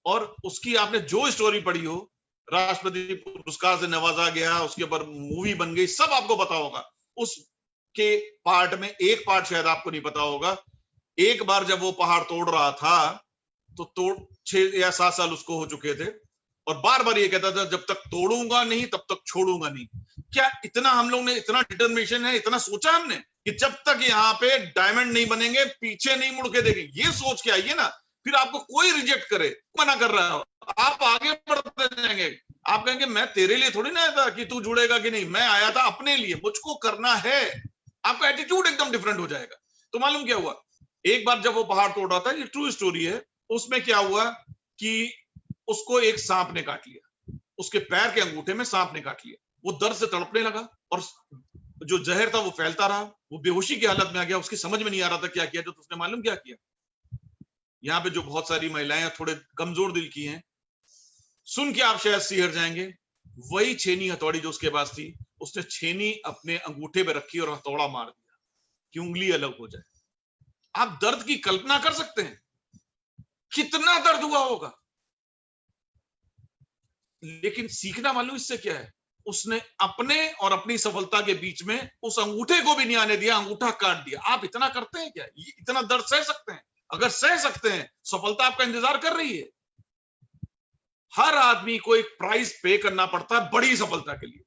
S3: और उसकी आपने जो स्टोरी पढ़ी हो, राष्ट्रपति पुरस्कार से नवाजा गया, उसके ऊपर मूवी बन गई, सब आपको पता होगा। उसके पार्ट में एक पार्ट शायद आपको नहीं पता होगा। एक बार जब वो पहाड़ तोड़ रहा था तो 6 या 7 साल उसको हो चुके थे, और बार बार ये कहता था जब तक तोड़ूंगा नहीं तब तक छोड़ूंगा नहीं। क्या इतना हम लोग ने, इतना डिटर्मिनेशन है, इतना सोचा हमने कि जब तक यहाँ पे डायमंड नहीं बनेंगे पीछे नहीं मुड़ के देखेंगे? ये सोच के आइए ना, फिर आपको कोई रिजेक्ट करे, मना कर रहा हो, आप आगे बढ़ते जाएंगे। आप कहेंगे मैं तेरे लिए थोड़ी ना आया था कि तू जुड़ेगा कि नहीं, मैं आया था अपने लिए, मुझको करना है। आपका एटीट्यूड एकदम डिफरेंट हो जाएगा। तो मालूम क्या हुआ, एक बार जब वो पहाड़ तोड़ रहा था, ये ट्रू स्टोरी है, उसमें क्या हुआ कि उसको एक सांप ने काट लिया, उसके पैर के अंगूठे में सांप ने काट लिया। वो दर्द से तड़पने लगा और जो जहर था वो फैलता रहा, वो बेहोशी की हालत में आ गया। उसकी समझ में नहीं आ रहा था क्या किया। तो उसने मालूम क्या किया, यहाँ पे जो बहुत सारी महिलाएं थोड़े कमजोर दिल की हैं, सुन के आप शायद सिहर जाएंगे, वही छेनी हथौड़ी जो उसके पास थी, उसने छेनी अपने अंगूठे पे रखी और हथौड़ा मार दिया कि उंगली अलग हो जाए। आप दर्द की कल्पना कर सकते हैं कितना दर्द हुआ होगा। लेकिन सीखना मालूम इससे क्या है, उसने अपने और अपनी सफलता के बीच में उस अंगूठे को भी नहीं आने दिया, अंगूठा काट दिया। आप इतना करते हैं क्या? इतना दर्द सह सकते हैं? अगर सह सकते हैं, सफलता आपका इंतजार कर रही है। हर आदमी को एक प्राइस पे करना पड़ता है बड़ी सफलता के लिए।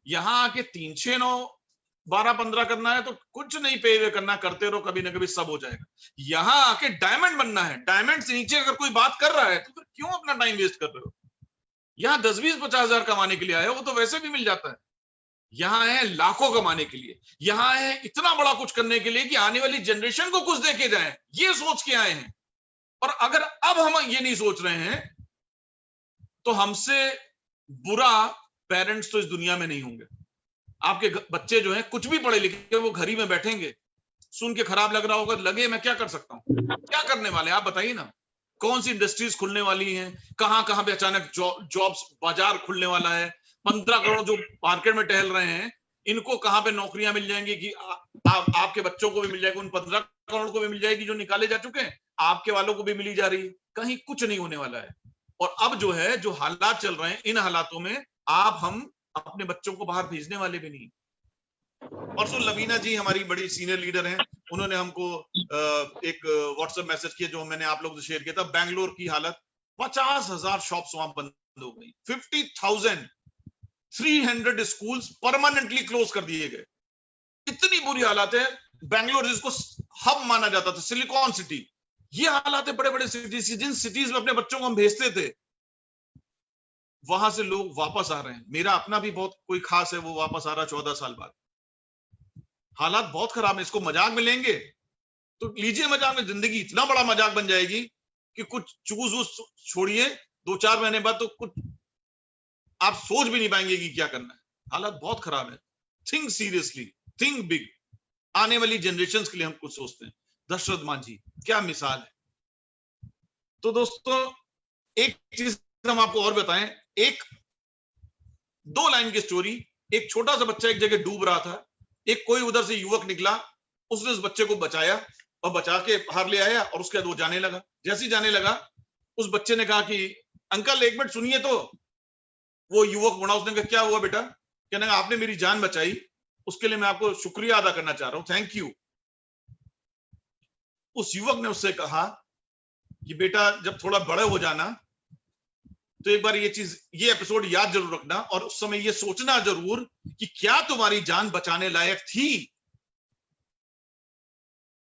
S3: यहां आके 3, 6, 9, 12, 15 करना है तो कुछ नहीं पे वे करना, करते रहो, कभी ना कभी सब हो जाएगा। यहां आके डायमंड बनना है, डायमंड से नीचे अगर कोई बात कर रहा है तो फिर क्यों अपना टाइम वेस्ट कर रहे हो? यहां 10, 20, 50 हजार कमाने के लिए आए हो, वो तो वैसे भी मिल जाता है। यहां है लाखों कमाने के लिए, यहां है इतना बड़ा कुछ करने के लिए कि आने वाली जनरेशन को कुछ देके जाएं, ये सोच के आए हैं। और अगर अब हम ये नहीं सोच रहे हैं तो हमसे बुरा पेरेंट्स तो इस दुनिया में नहीं होंगे। आपके बच्चे जो हैं कुछ भी पढ़े लिखे, वो घर ही में बैठेंगे, सुन के खराब लग रहा होगा, लगे मैं क्या कर सकता हूं, क्या करने वाले आप बताइए ना। कौन सी इंडस्ट्रीज खुलने वाली हैं, कहां कहां पे अचानक जॉब्स, बाजार खुलने वाला है। 15 करोड़ जो मार्केट में टहल रहे हैं, इनको कहां पे नौकरियां मिल जाएंगी कि आपके बच्चों को भी मिल जाएगी, उन 15 करोड़ को भी मिल जाएगी जो निकाले जा चुके हैं, आपके वालों को भी मिली जा रही है। कहीं कुछ नहीं होने वाला है। और अब जो है, जो हालात चल रहे हैं, इन हालातों में हम अपने बच्चों को बाहर भेजने वाले भी नहीं। परसों लवीना जी हमारी बड़ी सीनियर लीडर हैं, उन्होंने हमको एक व्हाट्सएप मैसेज किया जो मैंने आप लोगों से शेयर किया था। बैंगलोर की हालत, 50,000 शॉप्स वहां बंद हो गई, 50,300 स्कूल्स परमानेंटली क्लोज कर दिए गए। इतनी बुरी हालत है। बैंगलोर जिसको हब माना जाता था, सिलिकॉन सिटी, ये हालात है बड़े बड़े सिटीज की। जिन सिटीज में अपने बच्चों को हम भेजते थे, वहां से लोग वापस आ रहे हैं। मेरा अपना भी बहुत कोई खास है, वो वापस आ रहा 14 साल बाद। हालात बहुत खराब है। इसको मजाक में लेंगे तो लीजिए मजाक में, जिंदगी इतना बड़ा मजाक बन जाएगी कि कुछ चूज छोड़िए, 2-4 महीने बाद तो कुछ आप सोच भी नहीं पाएंगे कि क्या करना है। हालात बहुत खराब है। Think seriously, think big. आने वाली जनरेशंस के लिए हम कुछ सोचते हैं। दशरथ मांझी क्या मिसाल है। तो दोस्तों एक चीज हम आपको और बताएं, एक 2 लाइन की स्टोरी। एक छोटा सा बच्चा एक जगह डूब रहा था, एक कोई उधर से युवक निकला, उसने उस बच्चे को बचाया और बचा के बाहर ले आया और उसके बाद वो जाने लगा। जैसे ही जाने लगा उस बच्चे ने कहा कि अंकल एक मिनट सुनिए। तो वो युवक मुड़ा, उसने कहा क्या हुआ बेटा? कहने लगा आपने मेरी जान बचाई, उसके लिए मैं आपको शुक्रिया अदा करना चाह रहा हूं, थैंक यू। उस युवक ने उससे कहा कि बेटा जब थोड़ा बड़े हो जाना तो एक बार ये एपिसोड याद जरूर रखना और उस समय ये सोचना जरूर कि क्या तुम्हारी जान बचाने लायक थी।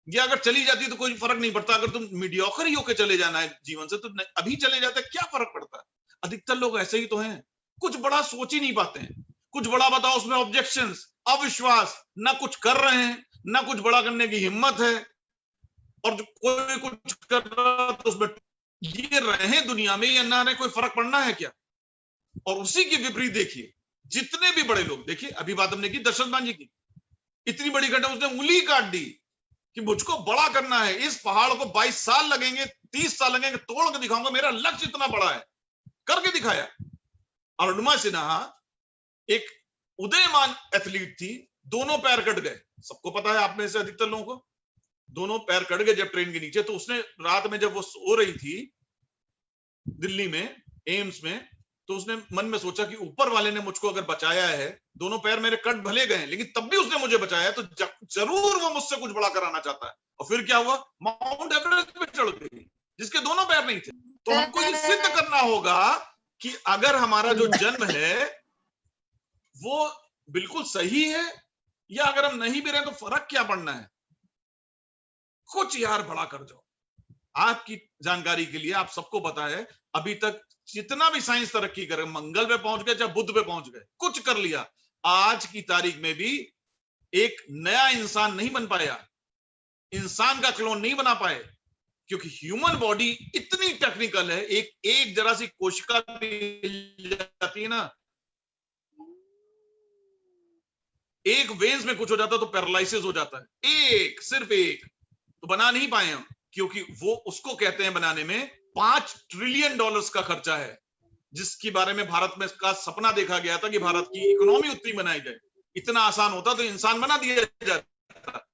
S3: ये अगर चली जाती तो कोई फर्क नहीं पड़ता, अगर तुम मीडियोकर ही होकर चले जाना है जीवन से तो अभी चले जाते क्या फर्क पड़ता है। अधिकतर लोग ऐसे ही तो हैं, कुछ बड़ा सोच ही नहीं पाते हैं। कुछ बड़ा बताओ उसमें ऑब्जेक्शंस, अविश्वास, ना कुछ कर रहे हैं ना कुछ बड़ा करने की हिम्मत है, और जो कोई कुछ कर रहा तो उसमें ये रहे दुनिया में या ना रहे कोई फर्क पड़ना है क्या। और उसी के विपरीत देखिए जितने भी बड़े लोग, देखिए अभी बात हमने की दशरथ मांझी की, इतनी बड़ी घटना, उसने उंगली काट दी कि मुझको बड़ा करना है, इस पहाड़ को 22 साल लगेंगे, 30 साल लगेंगे, तोड़ के दिखाऊंगा, मेरा लक्ष्य इतना बड़ा है, करके दिखाया। अरुणिमा सिन्हा एक उदयमान एथलीट थी, दोनों पैर कट गए, सबको पता है, आप में से अधिकतर लोगों को दोनों पैर कट गए जब ट्रेन के नीचे। तो उसने रात में जब वो सो रही थी दिल्ली में एम्स में, तो उसने मन में सोचा कि ऊपर वाले ने मुझको अगर बचाया है, दोनों पैर मेरे कट भले गए लेकिन तब भी उसने मुझे बचाया, तो जरूर वो मुझसे कुछ बड़ा कराना चाहता है। और फिर क्या हुआ, माउंट एवरेस्ट पे चढ़ गई जिसके दोनों पैर नहीं थे। तो हमको ये सिद्ध करना होगा कि अगर हमारा जो जन्म है वो बिल्कुल सही है, या अगर हम नहीं भी रहे तो फर्क क्या पड़ना है। कुछ यार बड़ा कर जाओ। आपकी जानकारी के लिए, आप सबको पता है अभी तक जितना भी साइंस तरक्की करे, मंगल पे पहुंच गए चाहे बुध पे पहुंच गए, कुछ कर लिया, आज की तारीख में भी एक नया इंसान नहीं बन पाया, इंसान का क्लोन नहीं बना पाए, क्योंकि ह्यूमन बॉडी इतनी टेक्निकल है। एक जरा सी कोशिका भी जाती है ना, एक वेन्स में कुछ हो जाता तो पैरालिसिस हो जाता है, सिर्फ एक तो बना नहीं पाए हम, क्योंकि वो उसको कहते हैं बनाने में $5 ट्रिलियन का खर्चा है, जिसके बारे में भारत में का सपना देखा गया था कि भारत की इकोनॉमी उतनी बनाई जाए। इतना आसान होता तो इंसान बना दिया जाता।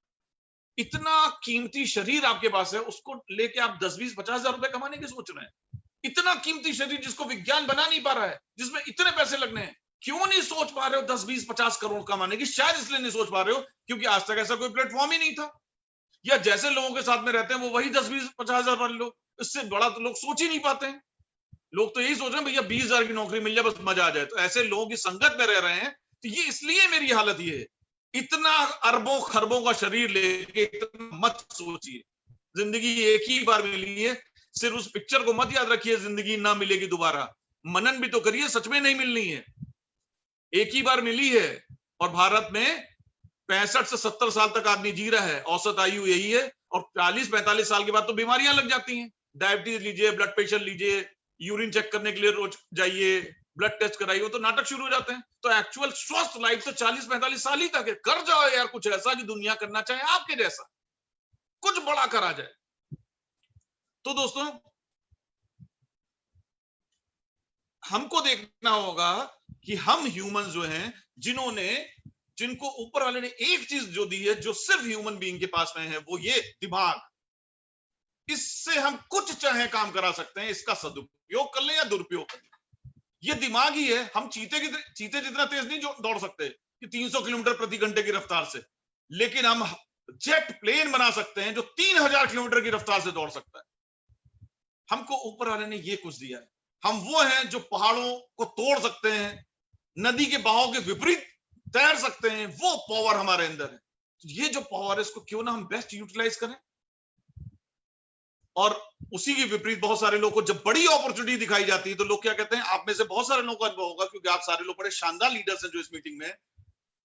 S3: इतना कीमती शरीर आपके पास है, उसको लेके आप 10, 20, 50 हजार रुपए कमाने की सोच रहे हैं। इतना कीमती शरीर जिसको विज्ञान बना नहीं पा रहा है, जिसमें इतने पैसे लगने हैं, क्यों नहीं सोच पा रहे हो 10, 20, 50 करोड़ कमाने की? शायद इसलिए नहीं सोच पा रहे हो क्योंकि आज तक ऐसा कोई प्लेटफॉर्म ही नहीं था, या जैसे लोगों के साथ में रहते हैं वो वही 10, 20, 50 हजार वाले लोग, इससे बड़ा तो लोग सोच ही नहीं पाते हैं। लोग तो यही सोच रहे हैं भैया 20 हजार की नौकरी मिल जाए बस मजा आ जाए। तो ऐसे लोगों की संगत में रह रहे हैं, तो ये इसलिए मेरी हालत ये है। इतना अरबों खरबों का शरीर लेके इतना मत सोचिए, जिंदगी एक ही बार मिली है, सिर्फ उस पिक्चर को मत याद रखिए जिंदगी ना मिलेगी दोबारा, मनन भी तो करिए, सच में नहीं मिलनी है, एक ही बार मिली है। और भारत में 65 से 70 साल तक आदमी जी रहा है, औसत आयु यही है, और 40-45 साल के बाद तो बीमारियां लग जाती हैं। डायबिटीज लीजिए, ब्लड प्रेशर लीजिए, यूरिन चेक करने के लिए रोज जाइए, ब्लड टेस्ट कराइए, वो तो नाटक शुरू हो जाते हैं। तो एक्चुअल स्वस्थ लाइफ तो 40-45 साल ही तक है। कर जाओ यार कुछ ऐसा कि दुनिया करना चाहे आपके जैसा, कुछ बड़ा करा जाए। तो दोस्तों हमको देखना होगा कि हम ह्यूमन जो हैं, जिनको ऊपर वाले ने एक चीज जो दी है जो सिर्फ ह्यूमन बीइंग के पास में है, वो ये दिमाग। इससे हम कुछ चाहे काम करा सकते हैं, इसका सदुपयोग कर लें या दुरुपयोग कर लें। ये दिमाग ही है। हम चीते जितना तेज नहीं दौड़ सकते कि 300 किलोमीटर प्रति घंटे की रफ्तार से, लेकिन हम जेट प्लेन बना सकते हैं जो 3000 किलोमीटर की रफ्तार से दौड़ सकता है। हमको ऊपर वाले ने ये कुछ दिया है। हम वो हैं जो पहाड़ों को तोड़ सकते हैं, नदी के बहाव के विपरीत तैर सकते हैं, वो पावर हमारे अंदर है। तो ये जो पावर है इसको क्यों ना हम बेस्ट यूटिलाइज करें। और उसी के विपरीत बहुत सारे लोगों को जब बड़ी अपॉर्चुनिटी दिखाई जाती है तो लोग क्या कहते हैं, आप में से बहुत सारे लोगों को अनुभव होगा क्योंकि आप सारे लोग बड़े शानदार लीडर्स हैं जो इस मीटिंग में,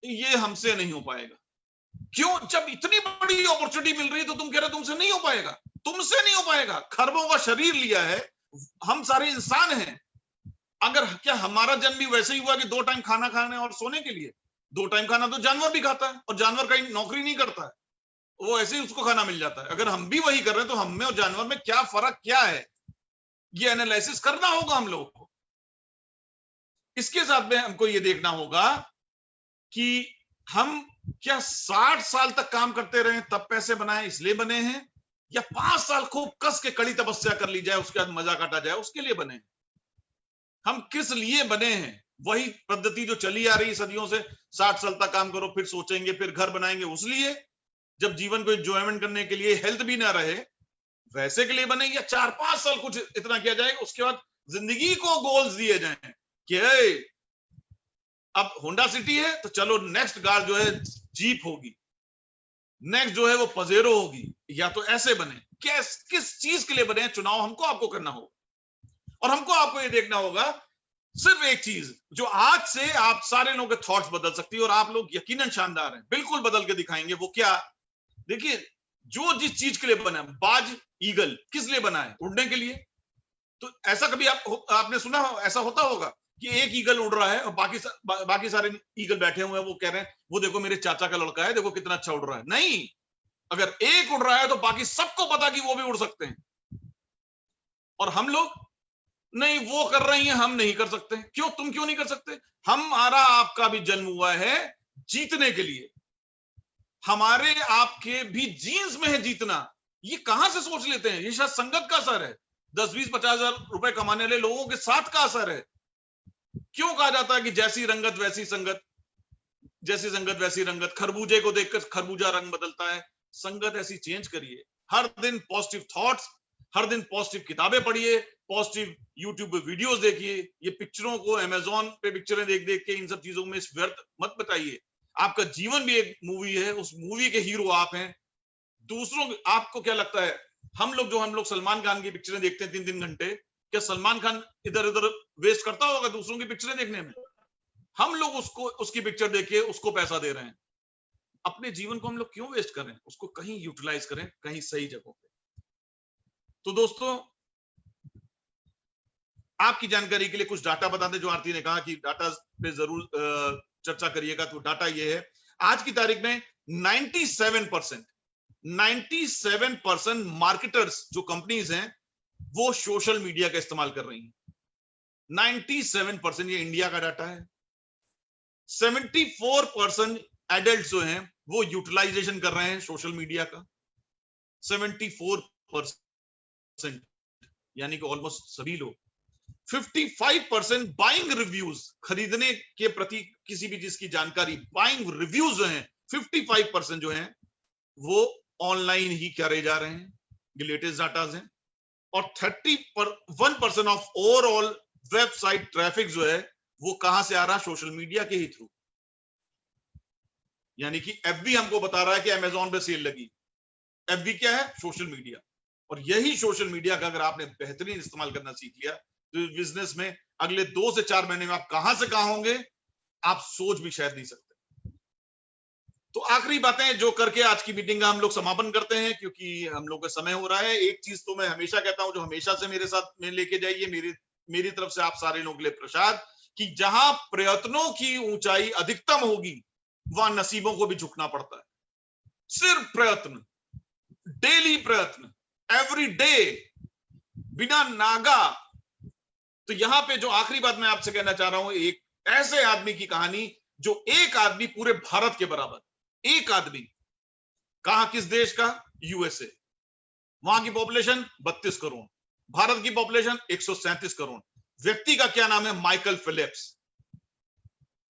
S3: ये हमसे नहीं हो पाएगा। क्यों? जब इतनी बड़ी अपॉर्चुनिटी मिल रही है तो तुम कह रहे हो तुमसे नहीं हो पाएगा। तुमसे नहीं हो पाएगा। खरबों का शरीर लिया है, हम सारे इंसान हैं। अगर क्या हमारा जन्म भी वैसे ही हुआ कि 2 टाइम खाना खाने और सोने के लिए? 2 टाइम खाना तो जानवर भी खाता है, और जानवर कहीं नौकरी नहीं करता है, वो ऐसे ही उसको खाना मिल जाता है। अगर हम भी वही कर रहे हैं तो हम में और जानवर में क्या फर्क क्या है, ये एनालिसिस करना होगा हम लोगों को। इसके साथ में हमको ये देखना होगा कि हम क्या 60 साल तक काम करते रहे तब पैसे बनाए इसलिए बने हैं, या 5 साल खूब कस के कड़ी तपस्या कर ली जाए उसके बाद मजा काटा जाए उसके लिए बने हैं। हम किस लिए बने हैं? वही पद्धति जो चली आ रही सदियों से, 60 साल तक काम करो फिर सोचेंगे फिर घर बनाएंगे, उस लिए जब जीवन को एंजॉयमेंट करने के लिए हेल्थ भी ना रहे वैसे के लिए बने, या 4-5 साल कुछ इतना किया जाए उसके बाद जिंदगी को गोल्स दिए जाएं कि अब होंडा सिटी है तो चलो नेक्स्ट कार जो है जीप होगी, नेक्स्ट जो है वो पजेरो होगी, या तो ऐसे बने। किस चीज के लिए बने? चुनाव हमको आपको करना होगा, और हमको आपको ये देखना होगा सिर्फ एक चीज जो आज से आप सारे लोगों के थॉट्स बदल सकती है, और आप लोग यकीनन शानदार हैं, बिल्कुल बदल के दिखाएंगे। वो क्या? देखिए, जो जिस चीज के लिए बना है, बाज ईगल किस लिए बना है? उड़ने के लिए। तो ऐसा कभी आपने सुना ऐसा होता होगा कि एक ईगल उड़ रहा है और बाकी सारे ईगल बैठे हुए हैं, वो कह रहे हैं वो देखो मेरे चाचा का लड़का है, देखो कितना अच्छा उड़ रहा है। नहीं, अगर एक उड़ रहा है तो बाकी सबको पता कि वो भी उड़ सकते हैं, और हम लोग नहीं, वो कर रही हैं हम नहीं कर सकते। क्यों? तुम क्यों नहीं कर सकते? हमारा आपका भी जन्म हुआ है जीतने के लिए, हमारे आपके भी जीन्स में है जीतना। ये कहां से सोच लेते हैं? ये शायद संगत का असर है, 10-20-50 हजार रुपए कमाने वाले लोगों के साथ का असर है। क्यों कहा जाता है कि जैसी रंगत वैसी संगत, जैसी संगत वैसी रंगत? खरबूजे को देखकर खरबूजा रंग बदलता है, संगत ऐसी चेंज करिए। हर दिन पॉजिटिव थॉट्स, हर दिन पॉजिटिव किताबें पढ़िए, पॉजिटिव यूट्यूब पे वीडियोस देखिए। ये पिक्चरों को अमेज़न पे पिक्चरें देख देख के इन सब चीजों में व्यर्थ मत बताइए। आपका जीवन भी एक मूवी है, उस मूवी के हीरो आप हैं। दूसरों, आपको क्या लगता है हम लोग सलमान खान की पिक्चरें देखते हैं 3-3 घंटे, क्या सलमान खान इधर उधर वेस्ट करता होगा दूसरों की पिक्चरें देखने में? हम लोग उसकी पिक्चर देखे उसको पैसा दे रहे हैं। अपने जीवन को हम लोग क्यों वेस्ट कर रहे हैं? उसको कहीं यूटिलाइज करें, कहीं सही जगहों पे। तो दोस्तों, आपकी जानकारी के लिए कुछ डाटा बता दें, जो आरती ने कहा कि डाटा पे जरूर चर्चा करिएगा। तो डाटा ये है, आज की तारीख में 97% मार्केटर्स जो कंपनीज हैं वो सोशल मीडिया का इस्तेमाल कर रही हैं। 97%, ये इंडिया का डाटा है। 74% एडल्ट जो हैं वो यूटिलाइजेशन कर रहे हैं सोशल मीडिया का, 74%, यानी कि ऑलमोस्ट सभी लोग। 55% बाइंग रिव्यूज, खरीदने के प्रति किसी भी चीज की जानकारी, बाइंग रिव्यूज जो हैं 55% जो हैं वो ऑनलाइन ही करे जा रहे हैं, ये लेटेस्ट डाटा हैं। और 31% ऑफ ओवरऑल वेबसाइट ट्रैफिक जो है वो कहां से आ रहा है? सोशल मीडिया के ही थ्रू। यानी कि एफबी हमको बता रहा है कि अमेज़न पे सेल लगी। एफबी क्या है? Social media. और यही सोशल मीडिया का अगर आपने बेहतरीन इस्तेमाल करना सीख लिया तो बिजनेस में अगले 2 से 4 महीने में आप कहां से कहां होंगे आप सोच भी शायद नहीं सकते। तो आखिरी बातें जो करके आज की मीटिंग का हम लोग समापन करते हैं, क्योंकि हम लोग का समय हो रहा है। एक चीज तो मैं हमेशा कहता हूं, जो हमेशा से मेरे साथ में लेके जाइए, मेरी तरफ से आप सारे लोगों के लिए प्रसाद, कि जहां प्रयत्नों की ऊंचाई अधिकतम होगी वहां नसीबों को भी झुकना पड़ता है। सिर्फ प्रयत्न, डेली प्रयत्न, एवरी डे, बिना नागा। तो यहां पे जो आखिरी बात मैं आपसे कहना चाह रहा हूं, एक ऐसे आदमी की कहानी जो एक आदमी पूरे भारत के बराबर, एक आदमी, कहां, किस देश का? यूएसए। वहां की पॉपुलेशन 32 करोड़, भारत की पॉपुलेशन 137 करोड़। व्यक्ति का क्या नाम है? Michael Philips.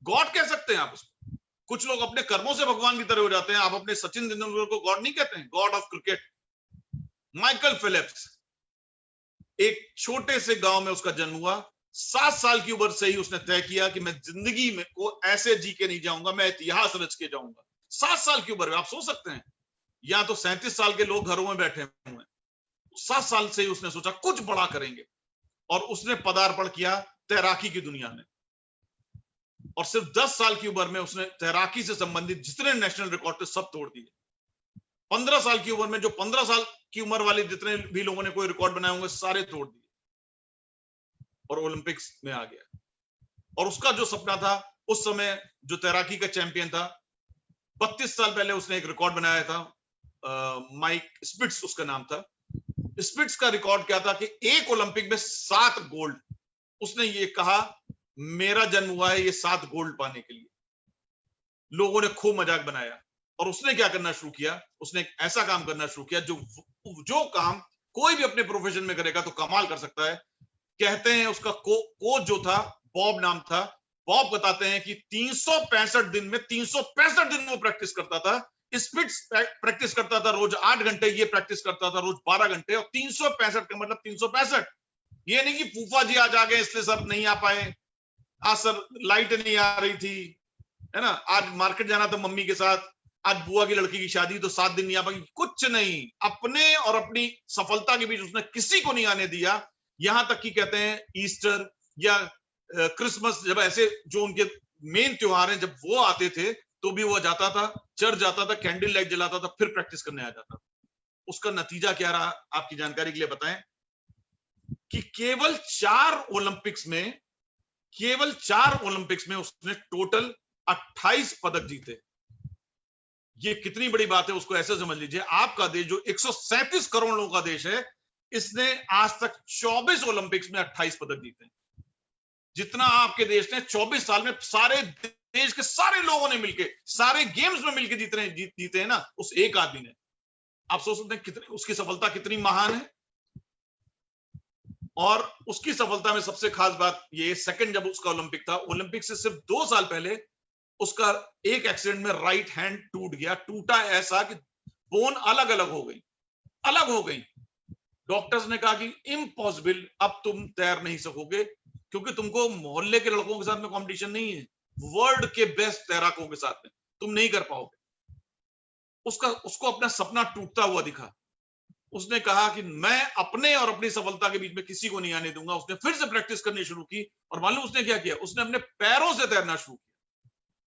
S3: गॉड कह सकते हैं आप उसको। कुछ लोग अपने कर्मों से भगवान की तरह हो जाते हैं। आप अपने सचिन तेंदुलकर को गॉड नहीं कहते हैं, god of cricket. Michael Phillips, एक छोटे से गांव में उसका जन्म हुआ। 7 साल की उम्र से ही उसने तय किया कि मैं जिंदगी में को ऐसे जी के नहीं जाऊंगा, मैं इतिहास रच के जाऊंगा। 7 साल की उम्र में, आप सोच सकते हैं, या तो 37 साल के लोग घरों में बैठे हुए हैं। 7 साल से ही उसने सोचा कुछ बड़ा करेंगे, और उसने पदार्पण किया तैराकी की दुनिया में। और सिर्फ 10 साल की उम्र में उसने तैराकी से संबंधित जितने नेशनल रिकॉर्ड थे सब तोड़ दिए। 15 साल की उम्र में, जो 15 साल की उम्र वाले जितने भी लोगों ने कोई रिकॉर्ड बनाए होंगे सारे तोड़ दिए, और ओलंपिक्स में आ गया। और उसका जो सपना था उस समय जो तैराकी का चैंपियन था, 32 साल पहले उसने एक रिकॉर्ड बनाया था, माइक स्पिट्स उसका नाम था। स्पिट्स का रिकॉर्ड क्या था कि एक ओलंपिक में 7 गोल्ड। उसने ये कहा मेरा जन्म हुआ है ये 7 गोल्ड पाने के लिए। लोगों ने खूब मजाक बनाया और उसने क्या करना शुरू किया, उसने एक ऐसा काम करना शुरू किया जो काम कोई भी अपने प्रोफेशन में करेगा तो कमाल कर सकता है। कहते हैं उसका कोच जो था, बॉब नाम था, बॉब बताते हैं कि 365 दिन में 365 दिन वो प्रैक्टिस करता था। स्पिट्स प्रैक्टिस करता था रोज 8 घंटे, ये प्रैक्टिस करता था रोज 12 घंटे, और 365 का मतलब 365। ये नहीं कि फूफा जी आज आ गए इसलिए सब नहीं आ पाए, आज सर लाइट नहीं आ रही थी, है ना, आज मार्केट जाना था मम्मी के साथ, आज बुआ की लड़की की शादी तो 7 दिन नहीं आ पाई। कुछ नहीं, अपने और अपनी सफलता के बीच उसने किसी को नहीं आने दिया। यहां तक कि कहते हैं ईस्टर या क्रिसमस, जब ऐसे जो उनके मेन त्योहार हैं जब वो आते थे तो भी वो जाता था, चर्च जाता था, कैंडल लाइट जलाता था, फिर प्रैक्टिस करने आ जाता था। उसका नतीजा क्या रहा आपकी जानकारी के लिए बताएं कि केवल 4 ओलंपिक्स में उसने टोटल 28 पदक जीते। ये कितनी बड़ी बात है उसको ऐसे समझ लीजिए, आपका देश जो 137 करोड़ लोगों का देश है, इसने आज तक 24 ओलंपिक्स में 28 पदक जीते। जितना आपके देश ने 24 साल में सारे देश के सारे लोगों ने मिलके सारे गेम्स में मिलके जीते हैं ना, उस एक आदमी ने। आप सोच सकते हैं कितनी उसकी सफलता कितनी महान है। और उसकी सफलता में सबसे खास बात ये, सेकंड जब उसका ओलंपिक था, ओलंपिक से सिर्फ 2 साल पहले उसका एक एक्सीडेंट में राइट हैंड टूट गया। टूटा ऐसा कि बोन अलग अलग हो गई। डॉक्टर्स ने कहा कि इम्पॉसिबल, अब तुम तैर नहीं सकोगे, क्योंकि तुमको मोहल्ले के लड़कों के साथ में कंपटीशन नहीं है, वर्ल्ड के बेस्ट तैराकों के साथ में तुम नहीं कर पाओगे। उसको अपना सपना टूटता हुआ दिखा। उसने कहा कि मैं अपने और अपनी सफलता के बीच में किसी को नहीं आने दूंगा। उसने फिर से प्रैक्टिस करनी शुरू की, और मालूम उसने क्या किया, उसने अपने पैरों से तैरना शुरू किया।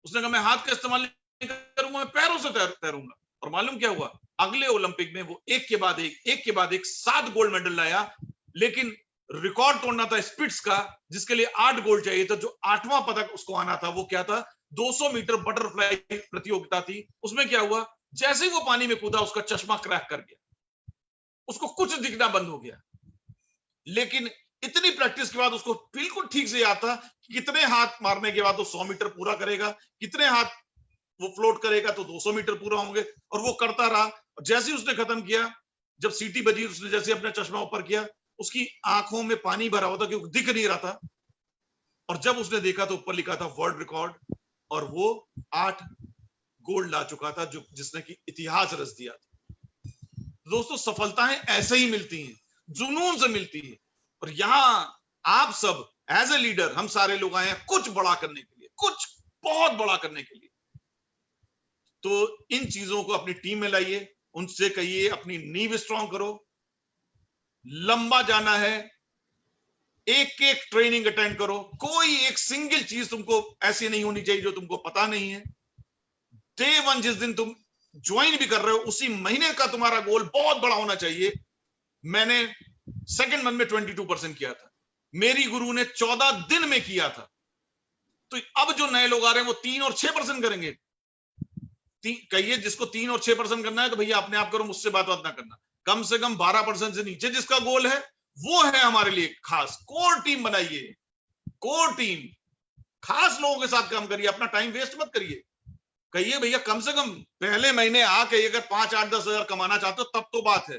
S3: उसने कहा मैं हाथ का इस्तेमाल नहीं करूंगा, मैं पैरों से तैरूंगा। और मालूम क्या हुआ, अगले ओलंपिक में वो एक के बाद एक 7 गोल्ड मेडल लाया। लेकिन रिकॉर्ड तोड़ना था स्पिट्स का, जिसके लिए 8 गोल्ड चाहिए था। जो 8वां पदक उसको आना था वो क्या था, 200 मीटर बटरफ्लाई प्रतियोगिता थी। उसमें क्या हुआ, जैसे ही वो पानी में कूदा उसका चश्मा क्रैक कर गया, उसको कुछ दिखना बंद हो गया। लेकिन इतनी प्रैक्टिस के बाद उसको बिल्कुल ठीक से याद था कि कितने हाथ मारने के बाद वो 100 मीटर पूरा करेगा, कितने हाथ वो फ्लोट करेगा तो 200 मीटर पूरा होंगे। और वो करता रहा। जैसे ही उसने खत्म किया, जब सीटी बजी, उसने जैसे अपना चश्मा ऊपर किया, उसकी आंखों में पानी भरा हुआ था क्योंकि दिख नहीं रहा था। और जब उसने देखा तो ऊपर लिखा था वर्ल्ड रिकॉर्ड, और वो 8 गोल्ड ला चुका था, जो जिसने की इतिहास रच दिया था। दोस्तों, सफलताएं ऐसे ही मिलती हैं, जुनून से मिलती है। और यहां आप सब एज ए लीडर, हम सारे लोग आए हैं कुछ बड़ा करने के लिए, कुछ बहुत बड़ा करने के लिए। तो इन चीजों को अपनी टीम में लाइए, उनसे कहिए अपनी नींव स्ट्रांग करो, लंबा जाना है, एक एक ट्रेनिंग अटेंड करो। कोई एक सिंगल चीज तुमको ऐसी नहीं होनी चाहिए जो तुमको पता नहीं है। डे 1 जिस दिन तुम ज्वाइन भी कर रहे हो, उसी महीने का तुम्हारा गोल बहुत बड़ा होना चाहिए। मैंने सेकंड मंथ में 22% किया था, मेरी गुरु ने 14 दिन में किया था। तो अब जो नए लोग आ रहे हैं वो 3 और 6% करेंगे। कहिए जिसको 3 और 6% करना है तो भैया अपने आप करो, मुझसे बात ना करना। कम से कम 12% से नीचे जिसका गोल है वो है हमारे लिए खास। कोर टीम बनाइए, कोर टीम, खास लोगों के साथ काम करिए, अपना टाइम वेस्ट मत करिए। कहिए भैया कम से कम पहले महीने आके अगर 5, 8, 10 हजार कमाना चाहते हो तब तो बात है,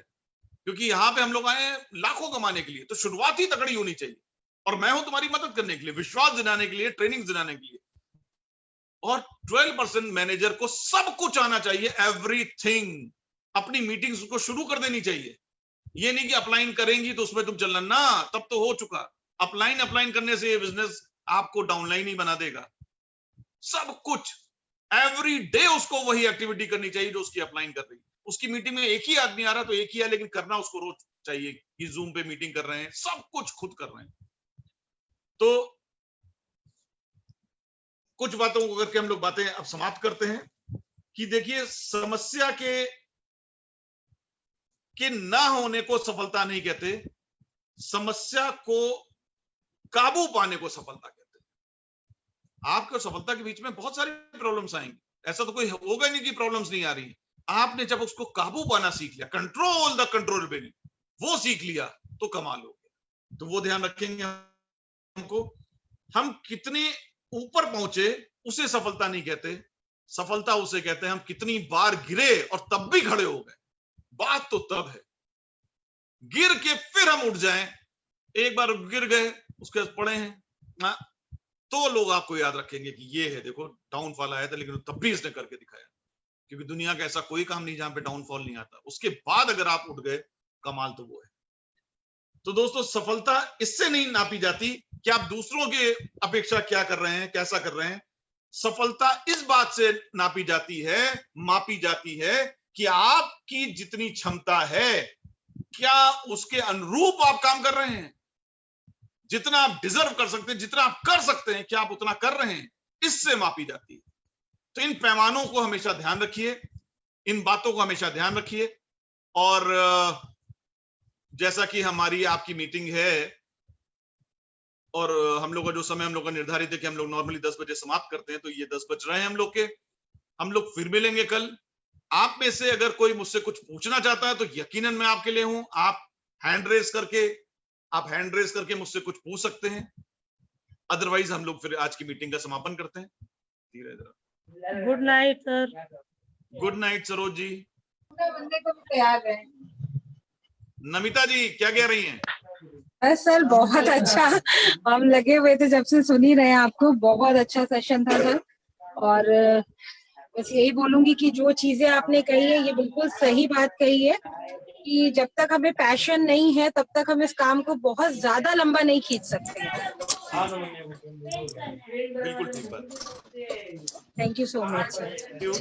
S3: क्योंकि यहां पे हम लोग आए लाखों कमाने के लिए। तो शुरुआत ही तगड़ी होनी चाहिए, और मैं हूं तुम्हारी मदद करने के लिए, विश्वास दिलाने के लिए, ट्रेनिंग दिलाने के लिए। और 12% मैनेजर को सब कुछ आना चाहिए, एवरीथिंग। अपनी मीटिंग्स को शुरू कर देनी चाहिए। ये नहीं कि अपलाइन करेंगी तो उसमें तुम चलना ना, तब तो हो चुका। अपलाइन करने से ये बिजनेस आपको डाउनलाइन ही बना देगा। सब कुछ एवरी डे उसको वही एक्टिविटी करनी चाहिए जो उसकी अपलाइन कर रही है। उसकी मीटिंग में एक ही आदमी आ रहा तो एक ही है, लेकिन करना उसको रोज चाहिए कि जूम पे मीटिंग कर रहे हैं, सब कुछ खुद कर रहे हैं। तो कुछ बातों को करके हम लोग बातें अब समाप्त करते हैं कि देखिए, समस्या के ना होने को सफलता नहीं कहते, समस्या को काबू पाने को सफलता कहते हैं। आपके और सफलता के बीच में बहुत सारी प्रॉब्लम्स आएंगी, ऐसा तो कोई होगा ही नहीं कि प्रॉब्लम्स नहीं आ रही। आपने जब उसको काबू पाना सीख लिया, कंट्रोल द कंट्रोलेबल, वो सीख लिया, तो कमाल हो गया। तो वो ध्यान रखेंगे हमको, हम कितने ऊपर पहुंचे उसे सफलता नहीं कहते, सफलता उसे कहते हैं हम कितनी बार गिरे और तब भी खड़े हो गए। बात तो तब है, गिर के फिर हम उठ जाएं। एक बार गिर गए, उसके बाद पड़े हैं, तो लोग आपको याद रखेंगे कि ये है, देखो डाउनफॉल आया था लेकिन तब भी इसने करके दिखाया। क्योंकि दुनिया का ऐसा कोई काम नहीं जहां पे डाउनफॉल नहीं आता, उसके बाद अगर आप उठ गए, कमाल तो वो है। तो दोस्तों, सफलता इससे नहीं नापी जाती कि आप दूसरों की अपेक्षा क्या कर रहे हैं, कैसा कर रहे हैं। सफलता इस बात से नापी जाती है, मापी जाती है कि आपकी जितनी क्षमता है, क्या उसके अनुरूप आप काम कर रहे हैं। जितना आप डिजर्व कर सकते हैं, जितना आप कर सकते हैं, क्या आप उतना कर रहे हैं, इससे मापी जाती है। तो इन पैमानों को हमेशा ध्यान रखिए, इन बातों को हमेशा ध्यान रखिए। और जैसा कि हमारी आपकी मीटिंग है और हम लोग का जो समय हम लोग का निर्धारित है कि हम लोग नॉर्मली 10 बजे समाप्त करते हैं, तो ये 10 बज रहे हैं हम लोग के। हम लोग फिर मिलेंगे कल। आप में से अगर कोई मुझसे कुछ पूछना चाहता है तो यकीनन मैं आपके लिए हूं। आप हैंड रेज करके मुझसे कुछ पूछ सकते हैं। अदरवाइज हम लोग फिर आज की मीटिंग का समापन करते हैं।
S4: Good night sir.
S3: Good night Saroj ji.
S2: बंदे को भी तैयार है।
S3: नमिता जी क्या कह रही हैं?
S5: बस सर बहुत अच्छा, हम लगे हुए थे जब से, सुन ही रहे हैं आपको। बहुत अच्छा सेशन था सर। और बस यही बोलूंगी कि जो चीजें आपने कही है ये बिल्कुल सही बात कही है कि जब तक हमें पैशन नहीं है तब तक हम इस काम को बहुत ज्यादा लंबा नहीं खींच सकते।
S3: बिल्कुल ठीक बात।
S5: Thank you so much sir.
S3: Thank you.